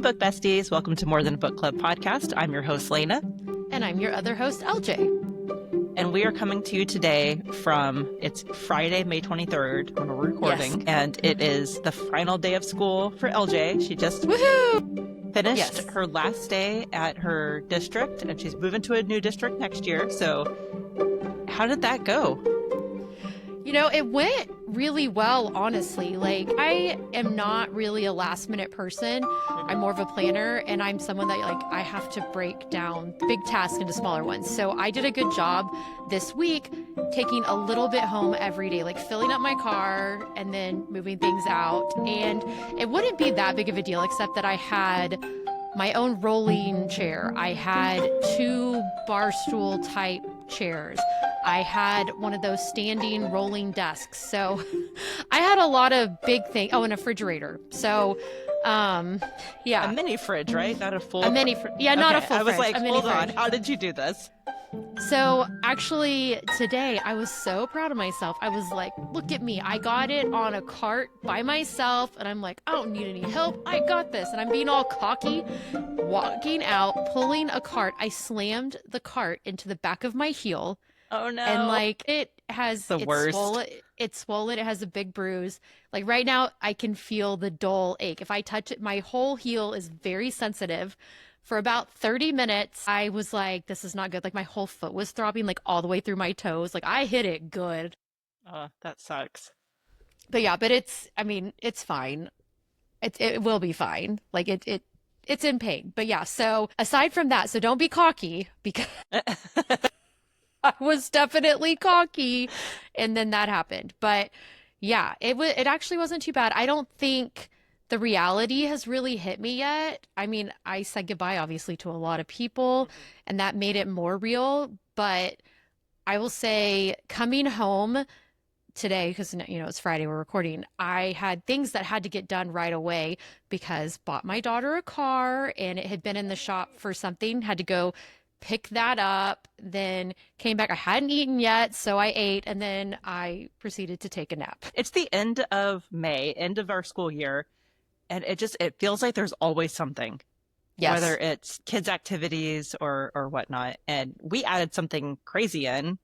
book besties. Welcome to More Than a Book Club podcast. I'm your host, Lena. And I'm your other host, LJ. And we are coming to you today it's Friday, May 23rd when we're recording. Yes. And it is the final day of school for LJ. She just finished her last day at her district, and she's moving to a new district next year. So how did that go? You know, it went really well, honestly. Like, I am not really a last minute person. I'm more of a planner, and I'm someone that, like, I have to break down big tasks into smaller ones. So I did a good job this week taking a little bit home every day, like filling up my car and then moving things out. And it wouldn't be that big of a deal, except that I had my own rolling chair. I had 2 bar stool type chairs. I had one of those standing rolling desks. So I had a lot of big things. Oh, and a refrigerator. So, yeah. A mini fridge, right? Not a full. A mini fridge. Yeah, not a full fridge. I was like, hold on. How did you do this? So actually today I was so proud of myself. I was like, look at me. I got it on a cart by myself. And I'm like, I don't need any help. I got this. And I'm being all cocky, walking out, pulling a cart. I slammed the cart into the back of my heel. Oh no. And like it's worst. It's swollen. It has a big bruise. Like right now I can feel the dull ache. If I touch it, my whole heel is very sensitive. For about 30 minutes, I was like, this is not good. Like my whole foot was throbbing like all the way through my toes. Like I hit it good. That sucks. But yeah, it's fine. It will be fine. Like it's in pain. But yeah, so aside from that, so don't be cocky, because I was definitely cocky, and then that happened. But yeah, it actually wasn't too bad. I don't think the reality has really hit me yet. I mean, I said goodbye obviously to a lot of people, and that made it more real. But I will say, coming home today, because it's Friday, we're recording, I had things that had to get done right away, because bought my daughter a car and it had been in the shop for something, had to go pick that up, then came back. I hadn't eaten yet, so I ate, and then I proceeded to take a nap. It's the end of May, end of our school year, and it feels like there's always something. Yes. Whether it's kids' activities or whatnot. And we added something crazy in.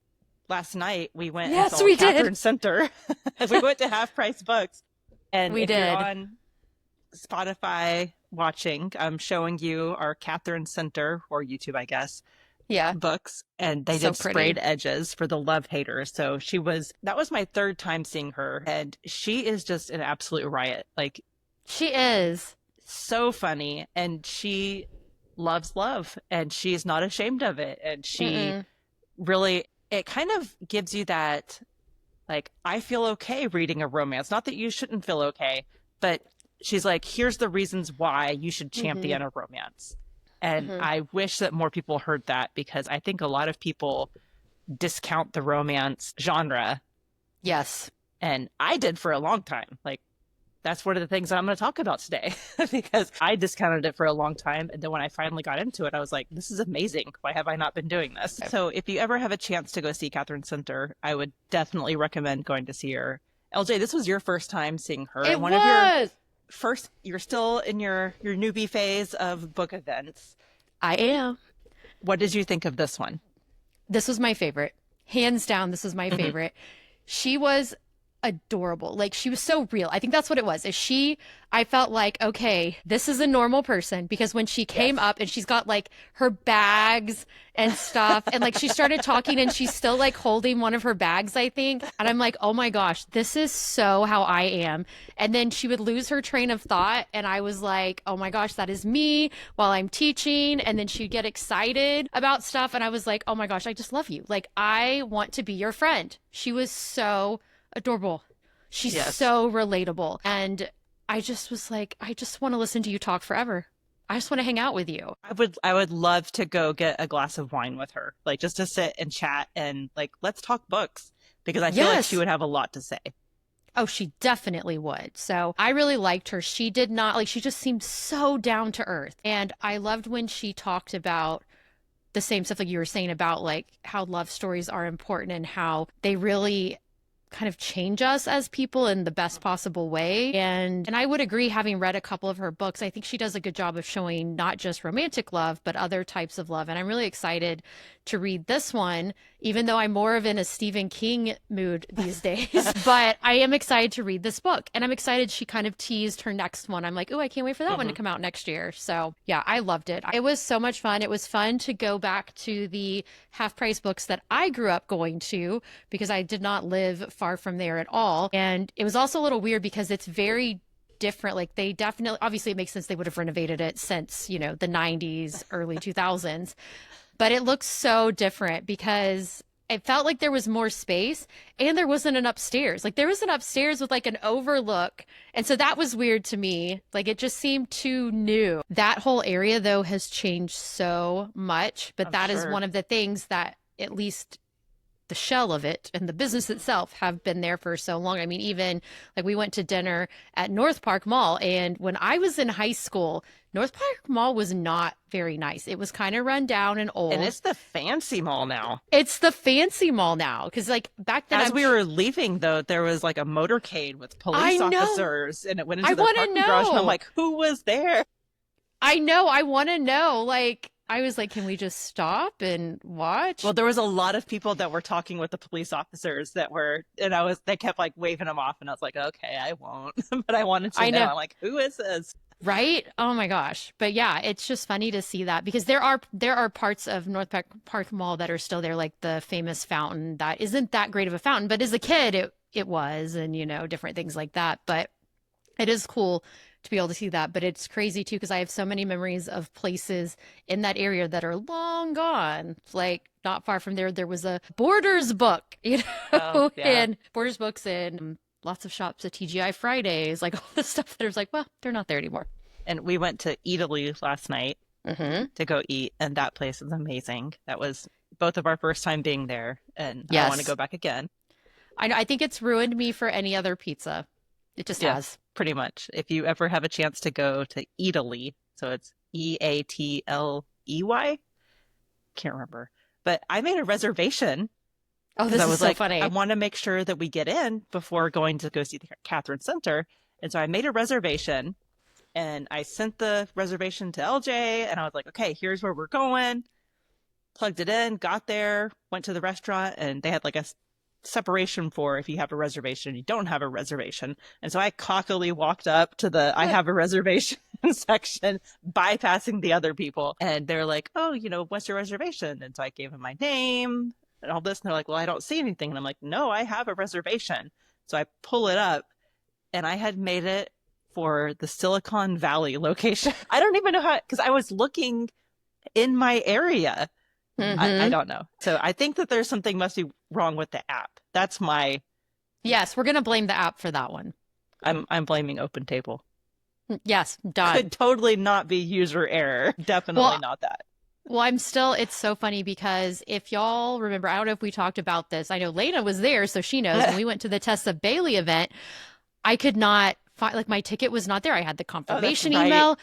Last night we went and saw Catherine Center. We went to Half Price Books. And if you're on Spotify watching, I'm showing you our Catherine Center, or YouTube, I guess, books. And they did sprayed edges for the love haters. So that was my 3rd time seeing her. And she is just an absolute riot. Like, she is so funny, and she loves love, and she's not ashamed of it. And she really, it kind of gives you that, like, I feel okay reading a romance. Not that you shouldn't feel okay, but she's like, here's the reasons why you should champion a romance. And I wish that more people heard that, because I think a lot of people discount the romance genre. Yes. And I did for a long time. Like, that's one of the things that I'm going to talk about today, because I discounted it for a long time. And then when I finally got into it, I was like, this is amazing. Why have I not been doing this? So if you ever have a chance to go see Catherine Center, I would definitely recommend going to see her. LJ, this was your first time seeing her. It was. You're still in your newbie phase of book events. I am. What did you think of this one? This was my favorite. Hands down, this was my favorite. She was adorable. Like, she was so real. I think that's what it was. I felt like, okay, this is a normal person, because when she came up and she's got like her bags and stuff, and like she started talking and she's still like holding one of her bags, I think. And I'm like, oh my gosh, this is so how I am. And then she would lose her train of thought, and I was like, oh my gosh, that is me while I'm teaching. And then she'd get excited about stuff, and I was like, oh my gosh, I just love you. Like, I want to be your friend. She was so adorable. She's so relatable. And I just was like, I just want to listen to you talk forever. I just want to hang out with you. I would love to go get a glass of wine with her, like just to sit and chat and like, let's talk books, because I feel like she would have a lot to say. Oh, she definitely would. So I really liked her. She did not, like, she just seemed so down to earth. And I loved when she talked about the same stuff like you were saying about like how love stories are important and how they really kind of change us as people in the best possible way. And I would agree, having read a couple of her books, I think she does a good job of showing not just romantic love, but other types of love. And I'm really excited to read this one, even though I'm more of in a Stephen King mood these days. But I am excited to read this book. And I'm excited she kind of teased her next one. I'm like, oh, I can't wait for that one to come out next year. So yeah, I loved it. It was so much fun. It was fun to go back to the half price books that I grew up going to, because I did not live far from there at all. And it was also a little weird because it's very different. Like, they definitely, obviously it makes sense they would have renovated it since, you know, the 90s, early 2000s, but it looks so different because it felt like there was more space, and there wasn't an upstairs. Like, there was an upstairs with like an overlook. And so that was weird to me. Like, it just seemed too new. That whole area though has changed so much, but that is one of the things that, at least the shell of it and the business itself, have been there for so long. I mean, even like, we went to dinner at North Park Mall, and when I was in high school, North Park Mall was not very nice. It was kind of run down and old. And it's the fancy mall now. It's the fancy mall now. Because like back then, as we were leaving though, there was like a motorcade with police officers, and it went into the parking garage, and I'm like, who was there? I know. I want to know. Like, I was like, can we just stop and watch? Well, there was a lot of people that were talking with the police officers that were, and they kept like waving them off, and I was like, okay, I won't. But I wanted to know. I'm like, who is this? Right? Oh my gosh. But yeah, it's just funny to see that, because there are parts of North Park Mall that are still there, like the famous fountain that isn't that great of a fountain, but as a kid it was, and you know, different things like that. But it is cool to be able to see that. But it's crazy too, because I have so many memories of places in that area that are long gone. Like, not far from there was a Borders book, you know, and Borders books, and lots of shops at TGI Fridays, like all this stuff that was like, well, they're not there anymore. And we went to Italy last night to go eat, and that place is amazing. That was both of our first time being there, and I want to go back again. I think it's ruined me for any other pizza. It just has. Pretty much. If you ever have a chance to go to Italy, so it's Eatley. Can't remember. But I made a reservation. Oh, this is so funny. I want to make sure that we get in before going to go see the Catherine Center. And so I made a reservation, and I sent the reservation to LJ, and I was like, okay, here's where we're going. Plugged it in, got there, went to the restaurant, and they had like a separation for if you have a reservation, you don't have a reservation. And so I cockily walked up to the I have a reservation section, bypassing the other people. And they're like, oh, you know, what's your reservation? And so I gave them my name and all this. And they're like, well, I don't see anything. And I'm like, no, I have a reservation. So I pull it up, and I had made it for the Silicon Valley location. I don't even know how, because I was looking in my area. I don't know. So I think that there's something must be wrong with the app. That's my... Yes, we're going to blame the app for that one. I'm blaming OpenTable. Yes, done. Could totally not be user error. Definitely not that. Well, it's so funny because if y'all remember, I don't know if we talked about this. I know Lena was there, so she knows. When we went to the Tessa Bailey event, I could not find, like, my ticket was not there. I had the confirmation email.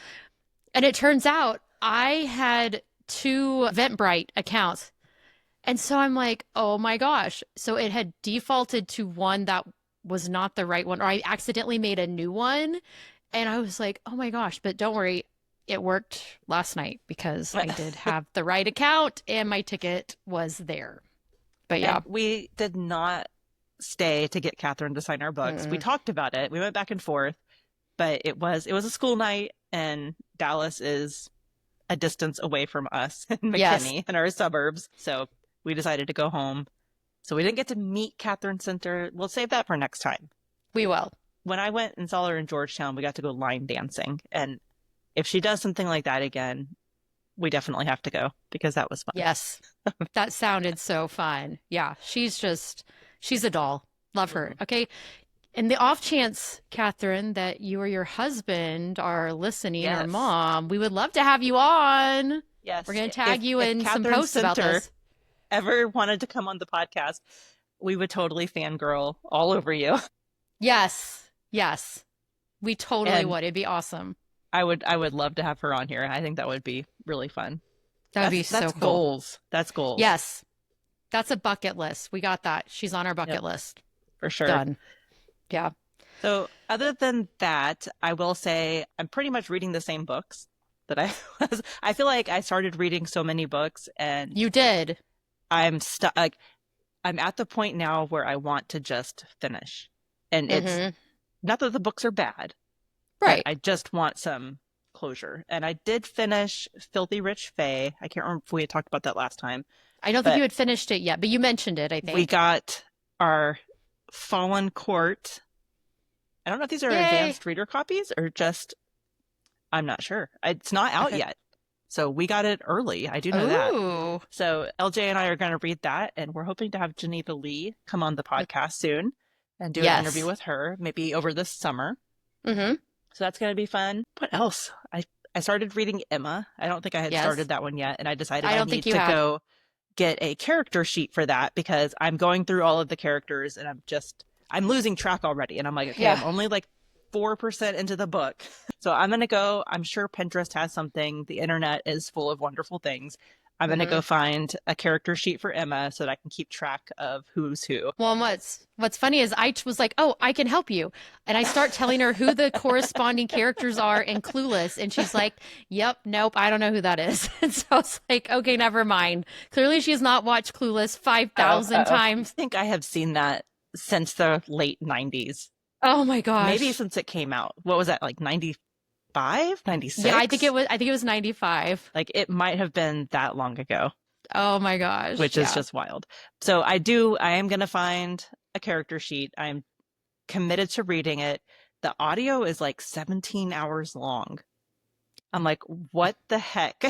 And it turns out I had 2 Eventbrite accounts. And so I'm like, oh my gosh. So it had defaulted to one that was not the right one, or I accidentally made a new one. And I was like, oh my gosh, but don't worry. It worked last night because I did have the right account and my ticket was there. But yeah. And we did not stay to get Catherine to sign our books. We talked about it. We went back and forth, but it was a school night, and Dallas is a distance away from us in McKinney in our suburbs. So we decided to go home. So we didn't get to meet Catherine Center. We'll save that for next time. We will. When I went and saw her in Georgetown, we got to go line dancing. And if she does something like that again, we definitely have to go, because that was fun. Yes. That sounded so fun. Yeah. She's a doll. Love her. Okay. In the off chance, Catherine, that you or your husband are listening, or mom, we would love to have you on. Yes. We're going to tag you in some posts about this. Ever wanted to come on the podcast, we would totally fangirl all over you. Yes. Yes. We totally would. It'd be awesome. I would love to have her on here. I think that would be really fun. That would be so cool. Goals. That's goals. Yes. That's a bucket list. We got that. She's on our bucket list. for sure. Done. Yeah. So other than that, I will say I'm pretty much reading the same books that I was. I feel like I started reading so many books and You did. I'm stuck. Like I'm at the point now where I want to just finish. And it's Mm-hmm. not that the books are bad, but Right. I just want some closure. And I did finish Filthy Rich Fae. I can't remember if we had talked about that last time, I don't think you but had finished it yet, but you mentioned it, I we think. got our Fallen Court. I don't know if these are Yay. advanced reader copies or just, I'm not sure. It's not out Okay. yet. So we got it early. I do know that. Ooh. So LJ and I are going to read that, and we're hoping to have Janita Lee come on the podcast soon and do an interview Yes. with her, maybe over this summer. Mm-hmm. So that's going to be fun. What else? I started reading Emma. I don't think I had Yes. started that one yet, and I decided I I don't think need you to had. go get a character sheet for that because I'm going through all of the characters and I'm losing track already. And I'm like, okay, Yeah. I'm only like 4% into the book. So I'm going to go, I'm sure Pinterest has something. The internet is full of wonderful things. I'm going to Mm-hmm. go find a character sheet for Emma so that I can keep track of who's who. Well, and what's funny is was like, "Oh, I can help you," and I start telling her who the corresponding characters are in Clueless, and she's like, "Yep, nope, I don't know who that is." And so it's like, "Okay, never mind." Clearly, she's not watched Clueless Oh, 5,000 uh-oh. I times. think I have seen that since the late 90s. Oh my Maybe gosh. since it came out. What was that, like 95, Yeah, 96? I think it was 95. Like it might have been that long ago, Oh my gosh. which is Yeah. just wild. So I am going to find a character sheet. I'm committed to reading it. The audio is like 17 hours long. I'm like, what the heck?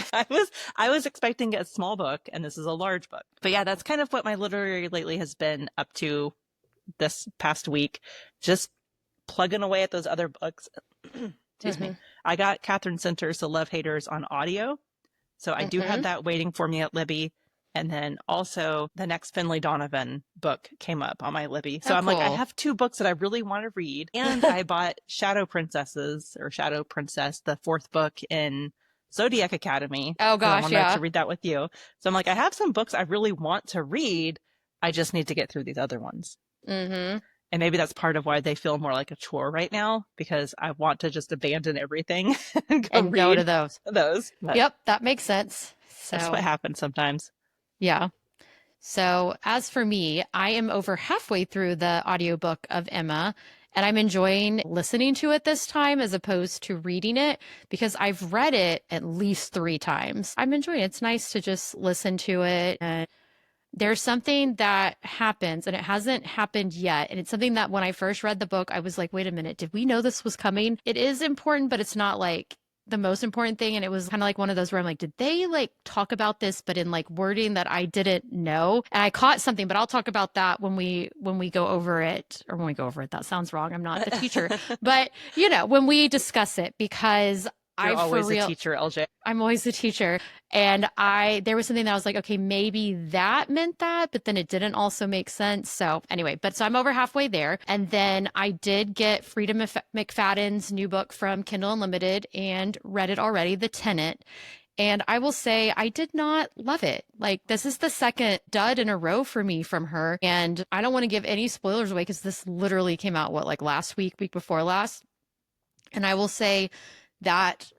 I was expecting a small book and this is a large book. But yeah, that's kind of what my literary lately has been up to this past week. Just plugging away at those other books. Excuse me. Mm-hmm. I got Catherine Center's The Love Haters on audio. So I do have Mm-hmm. that waiting for me at Libby. And then also the next Finley Donovan book came up on my Libby. So Oh, I'm like, I cool. have two books that I really want to read. And I bought Shadow Princesses or Shadow Princess, the fourth book in Zodiac Academy. Oh Because I gosh, wanted to yeah. read that with you. So I'm like, I have some books I really want to read. I just need to get through these other ones. Mm-hmm. And maybe that's part of why they feel more like a chore right now, because I want to just abandon everything and go And go to read those. those. But Yep, that makes sense. that's what So, happens sometimes. yeah. So, as for me, I am over halfway through the audiobook of Emma, and I'm enjoying listening to it this time as opposed to reading it because I've read it at least 3 times. I'm enjoying it. It's nice to just listen to it. And there's something that happens, and it hasn't happened yet. And it's something that when I first read the book, I was like, wait a minute, did we know this was coming? It is important, but it's not like the most important thing. And it was kind of like one of those where I'm like, did they like talk about this, but in like wording that I didn't know? And I caught something, but I'll talk about that when we go over it, or when we go over it. That sounds wrong. I'm not the teacher, but you know, when we discuss it, because You're I for always a real, teacher, LJ. I'm always a teacher. And there was something that I was like, okay, maybe that meant that, but then it didn't also make sense. So anyway, so I'm over halfway there. And then I did get Freedom McFadden's new book from Kindle Unlimited and read it already, The Tenant. And I will say I did not love it. Like this is the second dud in a row for me from her. And I don't want to give any spoilers away because this literally came out, what, like last week, week before last. And I will say that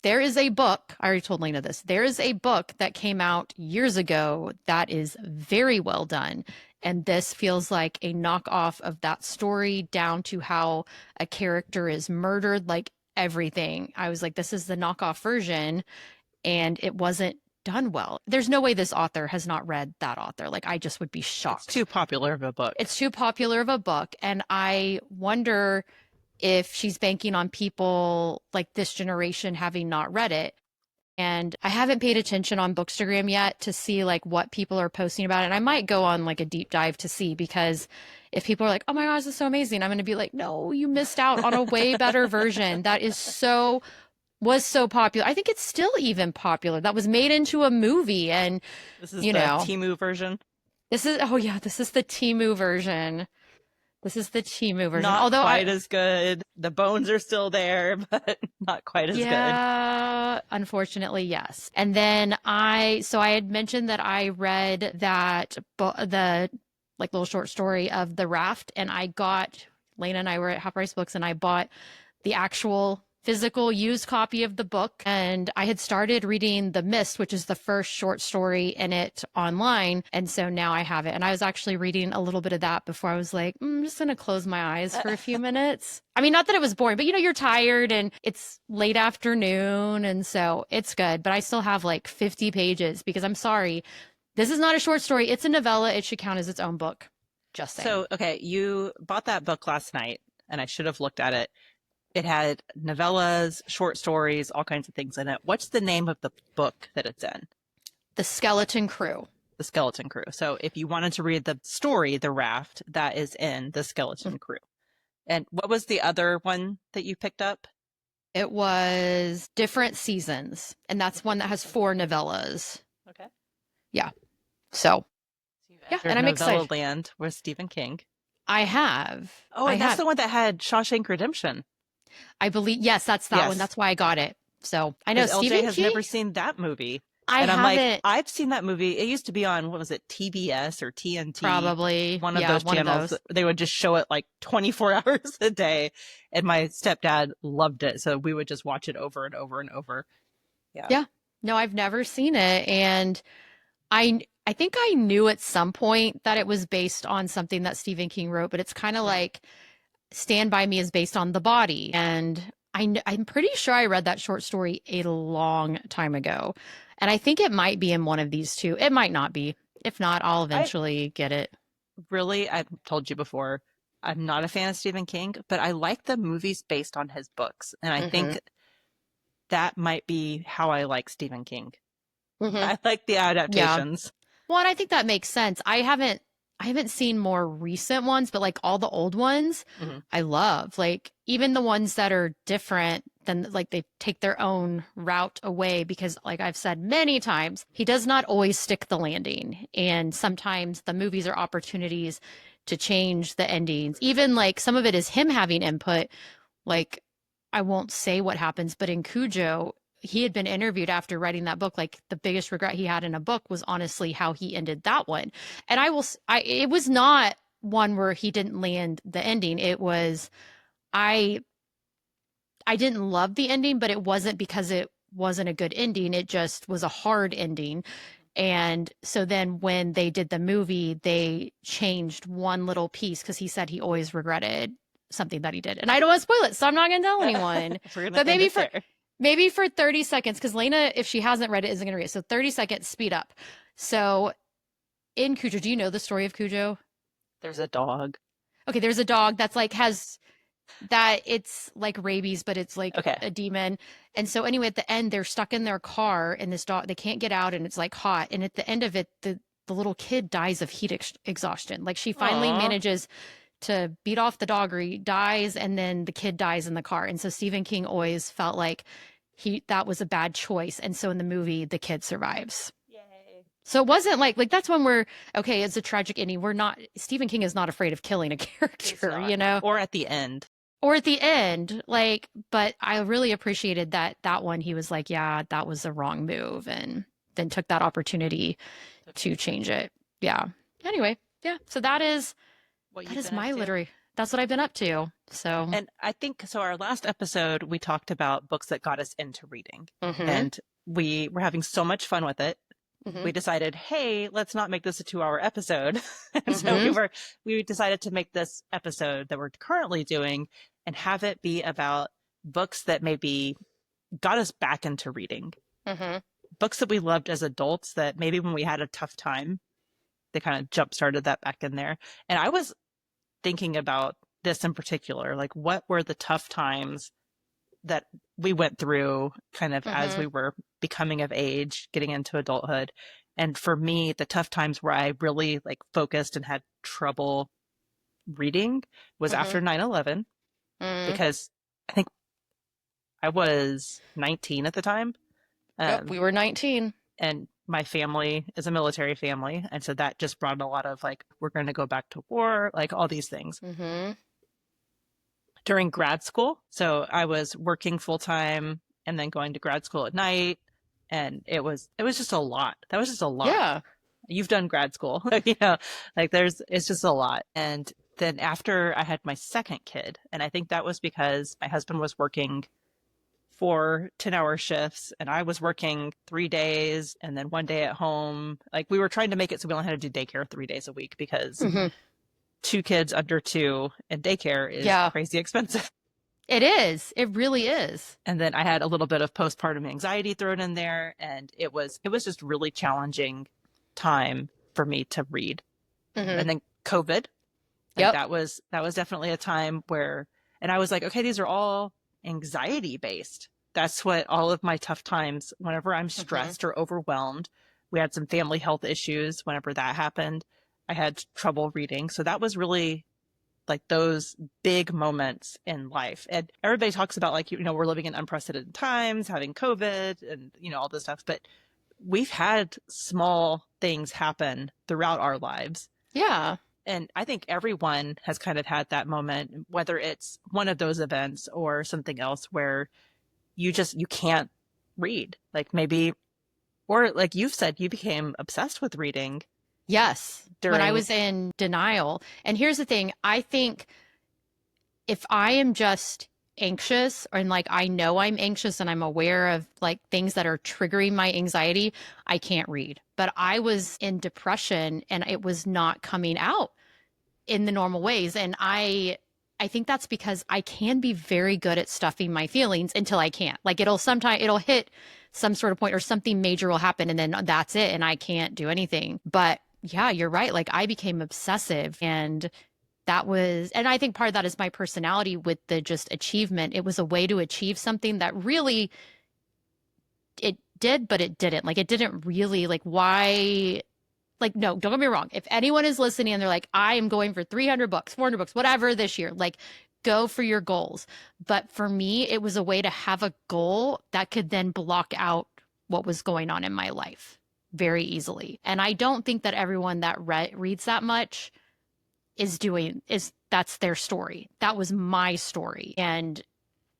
there is a book, I already told Lena this. There is a book that came out years ago that is very well done. And this feels like a knockoff of that story down to how a character is murdered, like everything. I was like, this is the knockoff version, and it wasn't done well. There's no way this author has not read that author. Like, I just would be It's shocked. too popular of a book. It's too popular of a book. And I wonder if she's banking on people like this generation having not read it. And I haven't paid attention on Bookstagram yet to see like what people are posting about it. And I might go on like a deep dive to see, because if people are like, oh my gosh, this is so amazing, I'm going to be like, no, you missed out on a way better version. That was so popular. I think it's still even popular. That was made into a movie. And, This is you the know, Temu version. oh yeah, this is the Temu version. This is the Temu version. Not Although quite as good. The bones are still there, but not quite as good. yeah, unfortunately, yes. And then so I had mentioned that I read the like little short story of the raft, and Lena and I were at Half Price Books, and I bought the actual physical used copy of the book. And I had started reading The Mist, which is the first short story in it online. And so now I have it. And I was actually reading a little bit of that before I was like, I'm just going to close my eyes for a few minutes. I mean, not that it was boring, but you're tired and it's late afternoon. And so it's good. But I still have like 50 pages because I'm sorry. This is not a short story. It's a novella. It should count as its own book. Just saying. So, okay, you bought that book last night, and I should have looked at it. It had novellas, short stories, all kinds of things in it. What's the name of the book that it's in? The Skeleton Crew. The Skeleton Crew. So if you wanted to read the story, The Raft, that is in The Skeleton Crew. And what was the other one that you picked up? It was Different Seasons, and that's one that has 4 novellas. Okay. Yeah. So, yeah, and I'm excited. Land with Stephen King. I have. Oh, and that's the one that had Shawshank Redemption. I believe, yes, that's that one. That's why I got it. So I know Stephen LJ has King never seen that movie. I and I'm haven't. like, I've seen that movie. It used to be on, what was it, TBS or TNT? Probably. One of those channels. They would just show it like 24 hours a day. And my stepdad loved it. So we would just watch it over and over and over. Yeah. Yeah. No, I've never seen it. And I think I knew at some point that it was based on something that Stephen King wrote, but it's kind of like Stand By Me is based on The Body. And I'm pretty sure I read that short story a long time ago. And I think it might be in one of these two. It might not be. If not, I'll eventually get it. Really, I've told you before, I'm not a fan of Stephen King, but I like the movies based on his books. And I think that might be how I like Stephen King. I like the adaptations. Yeah. Well, and I think that makes sense. I haven't seen more recent ones, but like all the old ones, I love. Like even the ones that are different than like they take their own route away because like I've said many times, he does not always stick the landing. And sometimes the movies are opportunities to change the endings. Even like some of it is him having input. Like I won't say what happens, but in Cujo, he had been interviewed after writing that book. Like the biggest regret he had in a book was honestly how he ended that one. And it was not one where he didn't land the ending. It was, I didn't love the ending, but it wasn't because it wasn't a good ending. It just was a hard ending. And so then when they did the movie, they changed one little piece because he said he always regretted something that he did. And I don't want to spoil it, so I'm not going to tell anyone. But maybe for 30 seconds, because Lena, if she hasn't read it, isn't going to read it. So 30 seconds, speed up. So in Cujo, do you know the story of Cujo? There's a dog. Okay, there's a dog that's like it's like rabies, but it's like a demon. And so anyway, at the end, they're stuck in their car and this dog, they can't get out and it's like hot. And at the end of it, the little kid dies of heat exhaustion. Like she finally manages to beat off the dog or he dies and then the kid dies in the car. And so Stephen King always felt like that was a bad choice. And so in the movie, the kid survives. Yay. So it wasn't like that's when okay, it's a tragic ending. Stephen King is not afraid of killing a character, you know? Or at the end. But I really appreciated that one. He was like, yeah, that was the wrong move. And then took that opportunity to change it. Yeah. Anyway. Yeah. So that is my literary. That's what I've been up to. So, and I think so. Our last episode, we talked about books that got us into reading, and we were having so much fun with it. We decided, hey, let's not make this a 2-hour episode. And so we decided to make this episode that we're currently doing and have it be about books that maybe got us back into reading. Books that we loved as adults that maybe when we had a tough time, they kind of jump started that back in there. And I was thinking about this in particular, like what were the tough times that we went through kind of as we were becoming of age, getting into adulthood. And for me, the tough times where I really like focused and had trouble reading was after 9/11, because I think I was 19 at the time. Yep, we were 19. And my family is a military family. And so that just brought a lot of like, we're going to go back to war, like all these things. During grad school. So I was working full time and then going to grad school at night. And it was just a lot. That was just a lot. Yeah. You've done grad school, like it's just a lot. And then after I had my second kid, and I think that was because my husband was working 4 10-hour shifts and I was working 3 days and then 1 day at home. Like we were trying to make it so we only had to do daycare 3 days a week because Hmm. 2 kids under two and daycare is Yeah, crazy expensive. it is. It really is. And then I had a little bit of postpartum anxiety thrown in there, and it was just really challenging time for me to read. Hmm. And then COVID, like Yep. that was definitely a time where, and I was like, okay, these are all anxiety based. That's what all of my tough times, whenever I'm Hmm. stressed or overwhelmed, we had some family health issues. Whenever that happened, I had trouble reading. So that was really like those big moments in life. And everybody talks about like, we're living in unprecedented times, having COVID and, all this stuff, but we've had small things happen throughout our lives. Yeah. And I think everyone has kind of had that moment, whether it's one of those events or something else where you can't read. Like maybe, or like you've said, you became obsessed with reading Yes. When I during, was in denial. And here's the thing, I think if I am just anxious and like I know I'm anxious and I'm aware of like things that are triggering my anxiety, I can't read. But I was in depression and it was not coming out in the normal ways. And I think that's because I can be very good at stuffing my feelings until I can't. Like it'll hit some sort of point or something major will happen and then that's it and I can't do anything. But yeah, you're right. Like I became obsessive and and I think part of that is my personality with the just achievement. It was a way to achieve something that really it did, but it didn't. Like it didn't really like why like no, don't get me wrong. If anyone is listening and they're like, I am going for 300 books, 400 books, whatever this year, like go for your goals. But for me, it was a way to have a goal that could then block out what was going on in my life very easily. And I don't think that everyone that reads that much is that's their story. That was my story. And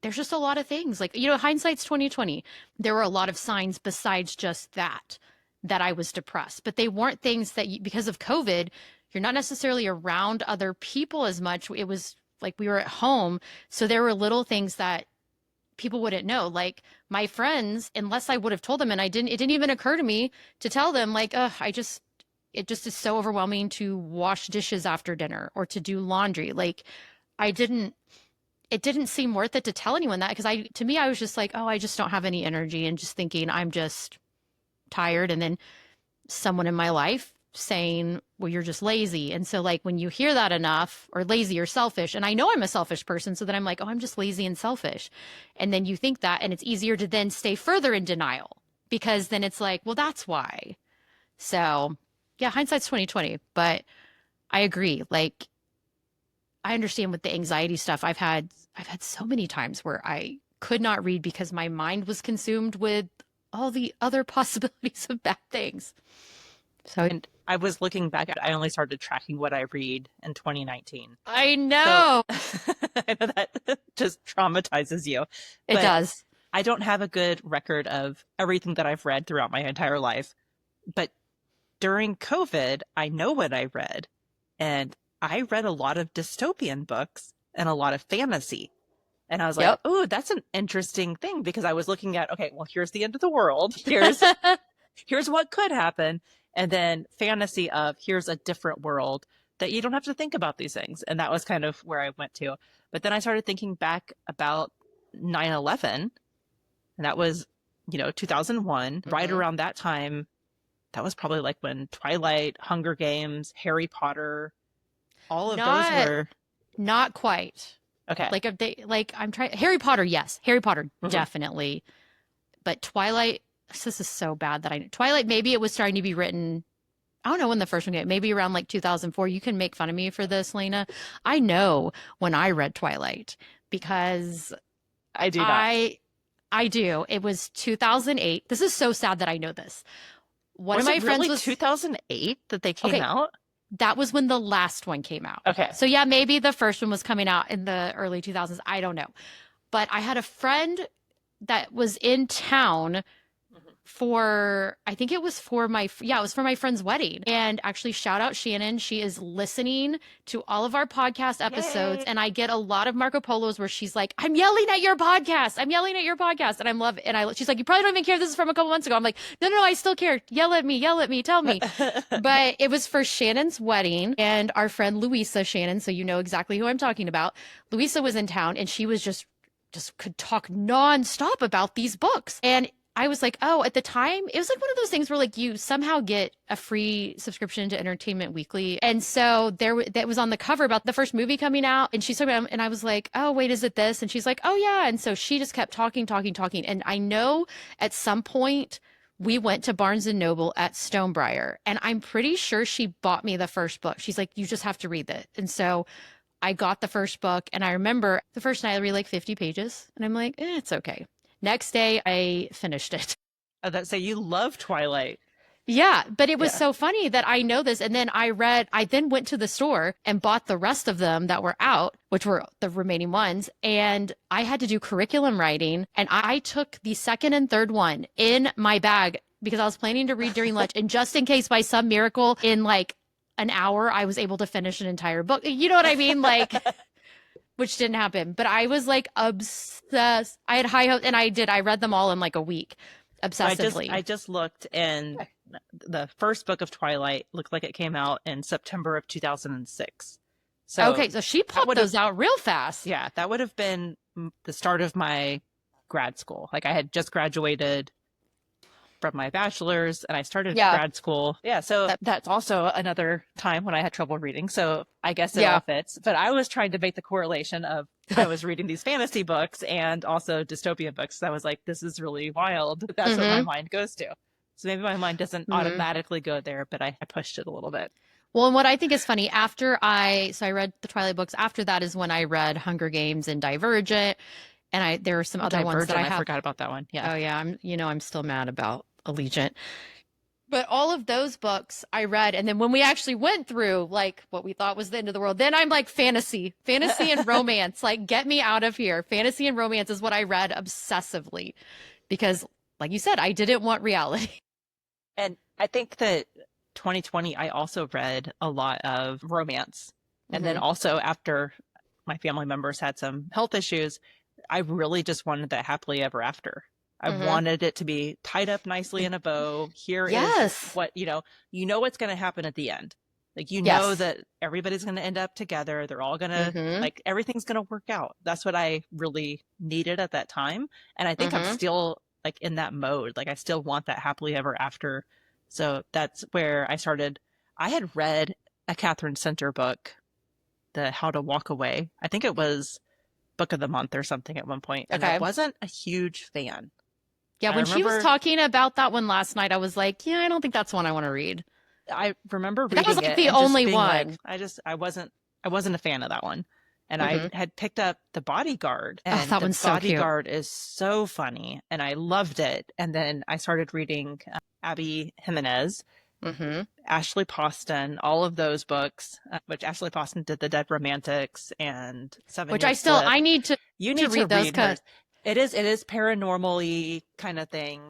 there's just a lot of things like, hindsight's 2020. There were a lot of signs besides just that I was depressed, but they weren't things that because of COVID, you're not necessarily around other people as much. It was like we were at home. So there were little things that people wouldn't know. Like my friends, unless I would have told them, and it didn't even occur to me to tell them, like, it just is so overwhelming to wash dishes after dinner or to do laundry. Like I didn't, it didn't seem worth it to tell anyone that because to me, I was just like, oh, I just don't have any energy and just thinking I'm just tired. And then someone in my life saying, well, you're just lazy. And so, like, when you hear that enough, or lazy or selfish, and I know I'm a selfish person, so then I'm like, oh, I'm just lazy and selfish. And then you think that, and it's easier to then stay further in denial because then it's like, well, that's why. So, yeah, hindsight's 2020, but I agree. Like, I understand with the anxiety stuff. I've had so many times where I could not read because my mind was consumed with all the other possibilities of bad things. So and I was looking back at, I only started tracking what I read in 2019. I So know I know that just traumatizes you, it but does. I don't have a good record of everything that I've read throughout my entire life. But during COVID, I know what I read. And I read a lot of dystopian books and a lot of fantasy. And I was like, Yep. oh, that's an interesting thing because I was looking at, okay, well, here's the end of the world. Here's what could happen. And then fantasy of here's a different world that you don't have to think about these things. And that was kind of where I went to. But then I started thinking back about 9/11, and that was, 2001, right Hmm. around that time. That was probably like when Twilight, Hunger Games, Harry Potter, all of those Not were not quite. okay. Like if they like I'm trying Harry Potter, yes. Harry Potter, Hmm. definitely. But Twilight, this is so bad that Twilight, maybe it was starting to be written. I don't know when the first one came, maybe around like 2004. You can make fun of me for this, Lena. I know when I read Twilight because I do not. I I do. It was 2008. This is so sad that I know this. One of Was it my friends really was 2008 that they came okay. out? That was when the last one came out. Okay. So yeah, maybe the first one was coming out in the early 2000s. I don't know. But I had a friend that was in town I think it was for it was for my friend's wedding. And actually, shout out Shannon. She is listening to all of our podcast episodes. Yay. And I get a lot of Marco Polos where she's like, I'm yelling at your podcast. I'm yelling at your podcast. And I'm love it. She's like, you probably don't even care. This is from a couple months ago. I'm like, no, I still care. Yell at me, tell me. But it was for Shannon's wedding and our friend Louisa Shannon. So you know exactly who I'm talking about. Louisa was in town and she was just could talk nonstop about these books. And I was like, oh, at the time, it was like one of those things where like you somehow get a free subscription to Entertainment Weekly. And so that was on the cover about the first movie coming out. And she's talking about, and I was like, oh, wait, is it this? And she's like, oh, yeah. And so she just kept talking. And I know at some point we went to Barnes and Noble at Stonebriar, and I'm pretty sure she bought me the first book. She's like, you just have to read it. And so I got the first book, and I remember the first night I read like 50 pages, and I'm like, it's okay. Next day, I finished it. Oh, so you love Twilight. Yeah, but it was so funny that I know this. And then I then went to the store and bought the rest of them that were out, which were the remaining ones. And I had to do curriculum writing. And I took the second and third one in my bag because I was planning to read during lunch. And just in case by some miracle in like an hour, I was able to finish an entire book. You know what I mean? Like, which didn't happen, but I was like obsessed. I had high hopes, and I read them all in like a week, obsessively. I just looked, and the first book of Twilight looked like it came out in September of 2006. So okay, so she popped those out real fast. Yeah, that would have been the start of my grad school. Like I had just graduated from my bachelor's and I started grad school. Yeah, so that's also another time when I had trouble reading. So I guess it all fits. But I was trying to make the correlation of I was reading these fantasy books and also dystopian books. So I was like, this is really wild. That's what my mind goes to. So maybe my mind doesn't automatically go there, but I pushed it a little bit. Well, and what I think is funny, I read the Twilight books. After that is when I read Hunger Games and Divergent. And there are some other ones that I forgot about that one. Yeah. Oh yeah. I'm still mad about Allegiant. But all of those books I read. And then when we actually went through like what we thought was the end of the world, then I'm like fantasy and romance, like get me out of here. Fantasy and romance is what I read obsessively because like you said, I didn't want reality. And I think that 2020, I also read a lot of romance. And then also after my family members had some health issues, I really just wanted that happily ever after. I wanted it to be tied up nicely in a bow. Here is what, you know what's going to happen at the end. Like, you know that everybody's going to end up together. They're all going to, like, everything's going to work out. That's what I really needed at that time. And I think I'm still, like, in that mode. Like, I still want that happily ever after. So that's where I started. I had read a Catherine Center book, the How to Walk Away. I think it was Book of the Month or something at one point. And I wasn't a huge fan. Yeah, when she was talking about that one last night, I was like, yeah, I don't think that's one I want to read. I remember reading it. That was like the only one. Like, I wasn't a fan of that one. And I had picked up The Bodyguard. And that one's so cute. The Bodyguard is so funny. And I loved it. And then I started reading Abby Jimenez, Ashley Poston, all of those books, which Ashley Poston did The Dead Romantics and Seven Which Years I need to read those hers. It is paranormal-y kind of thing.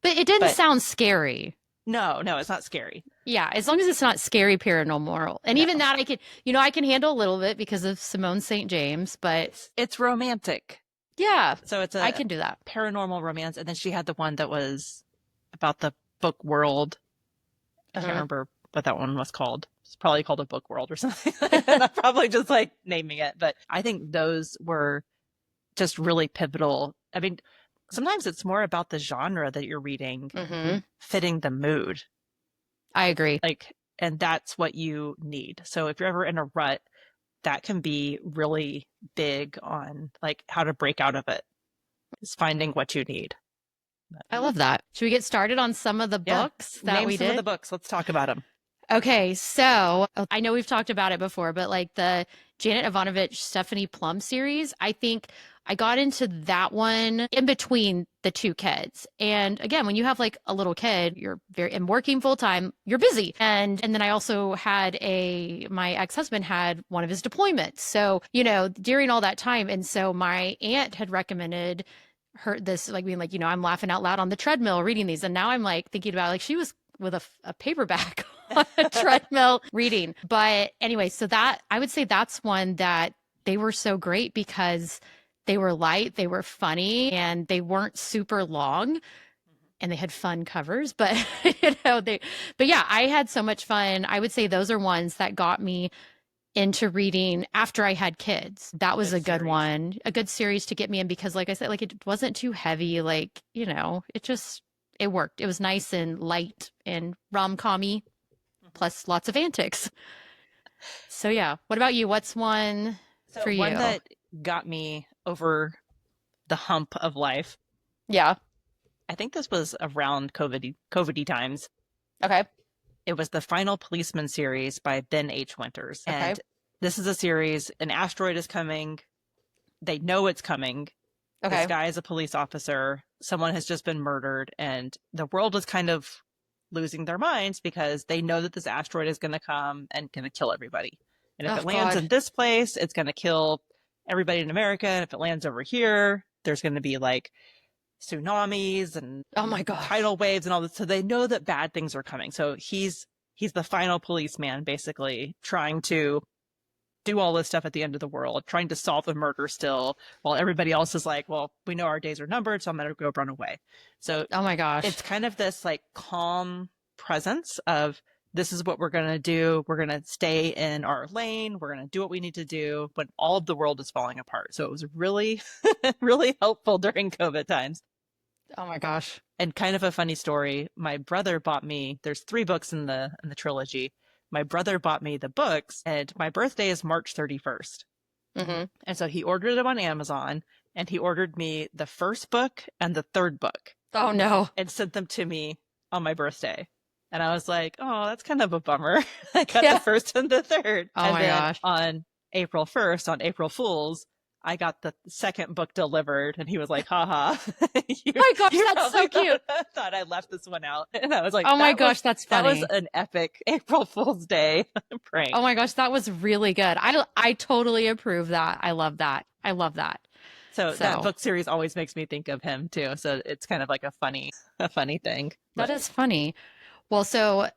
But it didn't sound scary. No, it's not scary. Yeah, as long as it's not scary paranormal. And even that I can handle a little bit because of Simone St. James, but it's romantic. Yeah. So I can do that. Paranormal romance. And then she had the one that was about the book world. I can't remember what that one was called. It's probably called A Book World or something. And I'm probably just like naming it. But I think those were just really pivotal. I mean, sometimes it's more about the genre that you're reading fitting the mood. I agree. Like, and that's what you need. So if you're ever in a rut, that can be really big on like how to break out of it. Is finding what you need. I love that. Should we get started on some of the books that we did? Some of the books. Let's talk about them. Okay, so I know we've talked about it before, but like the Janet Ivanovich, Stephanie Plum series, I think I got into that one in between the two kids. And again, when you have like a little kid, you're and working full time, you're busy. And then I also had my ex-husband had one of his deployments. So, during all that time. And so my aunt had recommended her this like being like, I'm laughing out loud on the treadmill reading these. And now I'm like thinking about like she was with a paperback on a treadmill reading. But anyway, so that I would say that's one that they were so great because they were light, they were funny, and they weren't super long and they had fun covers, but but yeah, I had so much fun. I would say those are ones that got me into reading after I had kids. That was a good one, a good series to get me in because like I said, like it wasn't too heavy, like, it worked. It was nice and light and rom-com-y plus lots of antics. So yeah, what about you? What's one So for one you? that got me over the hump of life, Yeah. I think this was around COVID times. Okay. It was the Final Policeman series by Ben H. Winters. Okay. And this is a series, an asteroid is coming. They know it's coming. This Okay. guy is a police officer. Someone has just been murdered, and the world is kind of losing their minds because they know that this asteroid is going to come and going to kill everybody. And if Oh it lands God. in this place, it's going to kill everybody in America. And if it lands over here, there's going to be like tsunamis and Oh my gosh. tidal waves and all this. So they know that bad things are coming. So he's the final policeman, basically trying to do all this stuff at the end of the world, trying to solve the murder still, while everybody else is like, well, we know our days are numbered, so I'm gonna go run away. So Oh my gosh. it's kind of this like calm presence of this is what we're gonna do. We're gonna stay in our lane. We're gonna do what we need to do when all of the world is falling apart. So it was really, really helpful during COVID times. Oh my gosh. And kind of a funny story, my brother bought me, there's 3 books in the trilogy. My brother bought me the books, and my birthday is March 31st. Mm-hmm. And so he ordered them on Amazon, and he ordered me the first book and the third book Oh no. and sent them to me on my birthday. And I was like, oh, that's kind of a bummer. I got the Yeah. first and the third. Oh And my then gosh. on April 1st, on April Fool's, I got the second book delivered, and he was like, haha, My gosh, you that's so probably cute. thought I left this one out. And I was like, Oh my gosh, that's that was funny. an epic April Fool's Day prank. Oh my gosh, that was really good. I totally approve that. I love that. I love that. So that So book series always makes me think of him too. So it's kind of like a funny thing. that But is funny. Well, so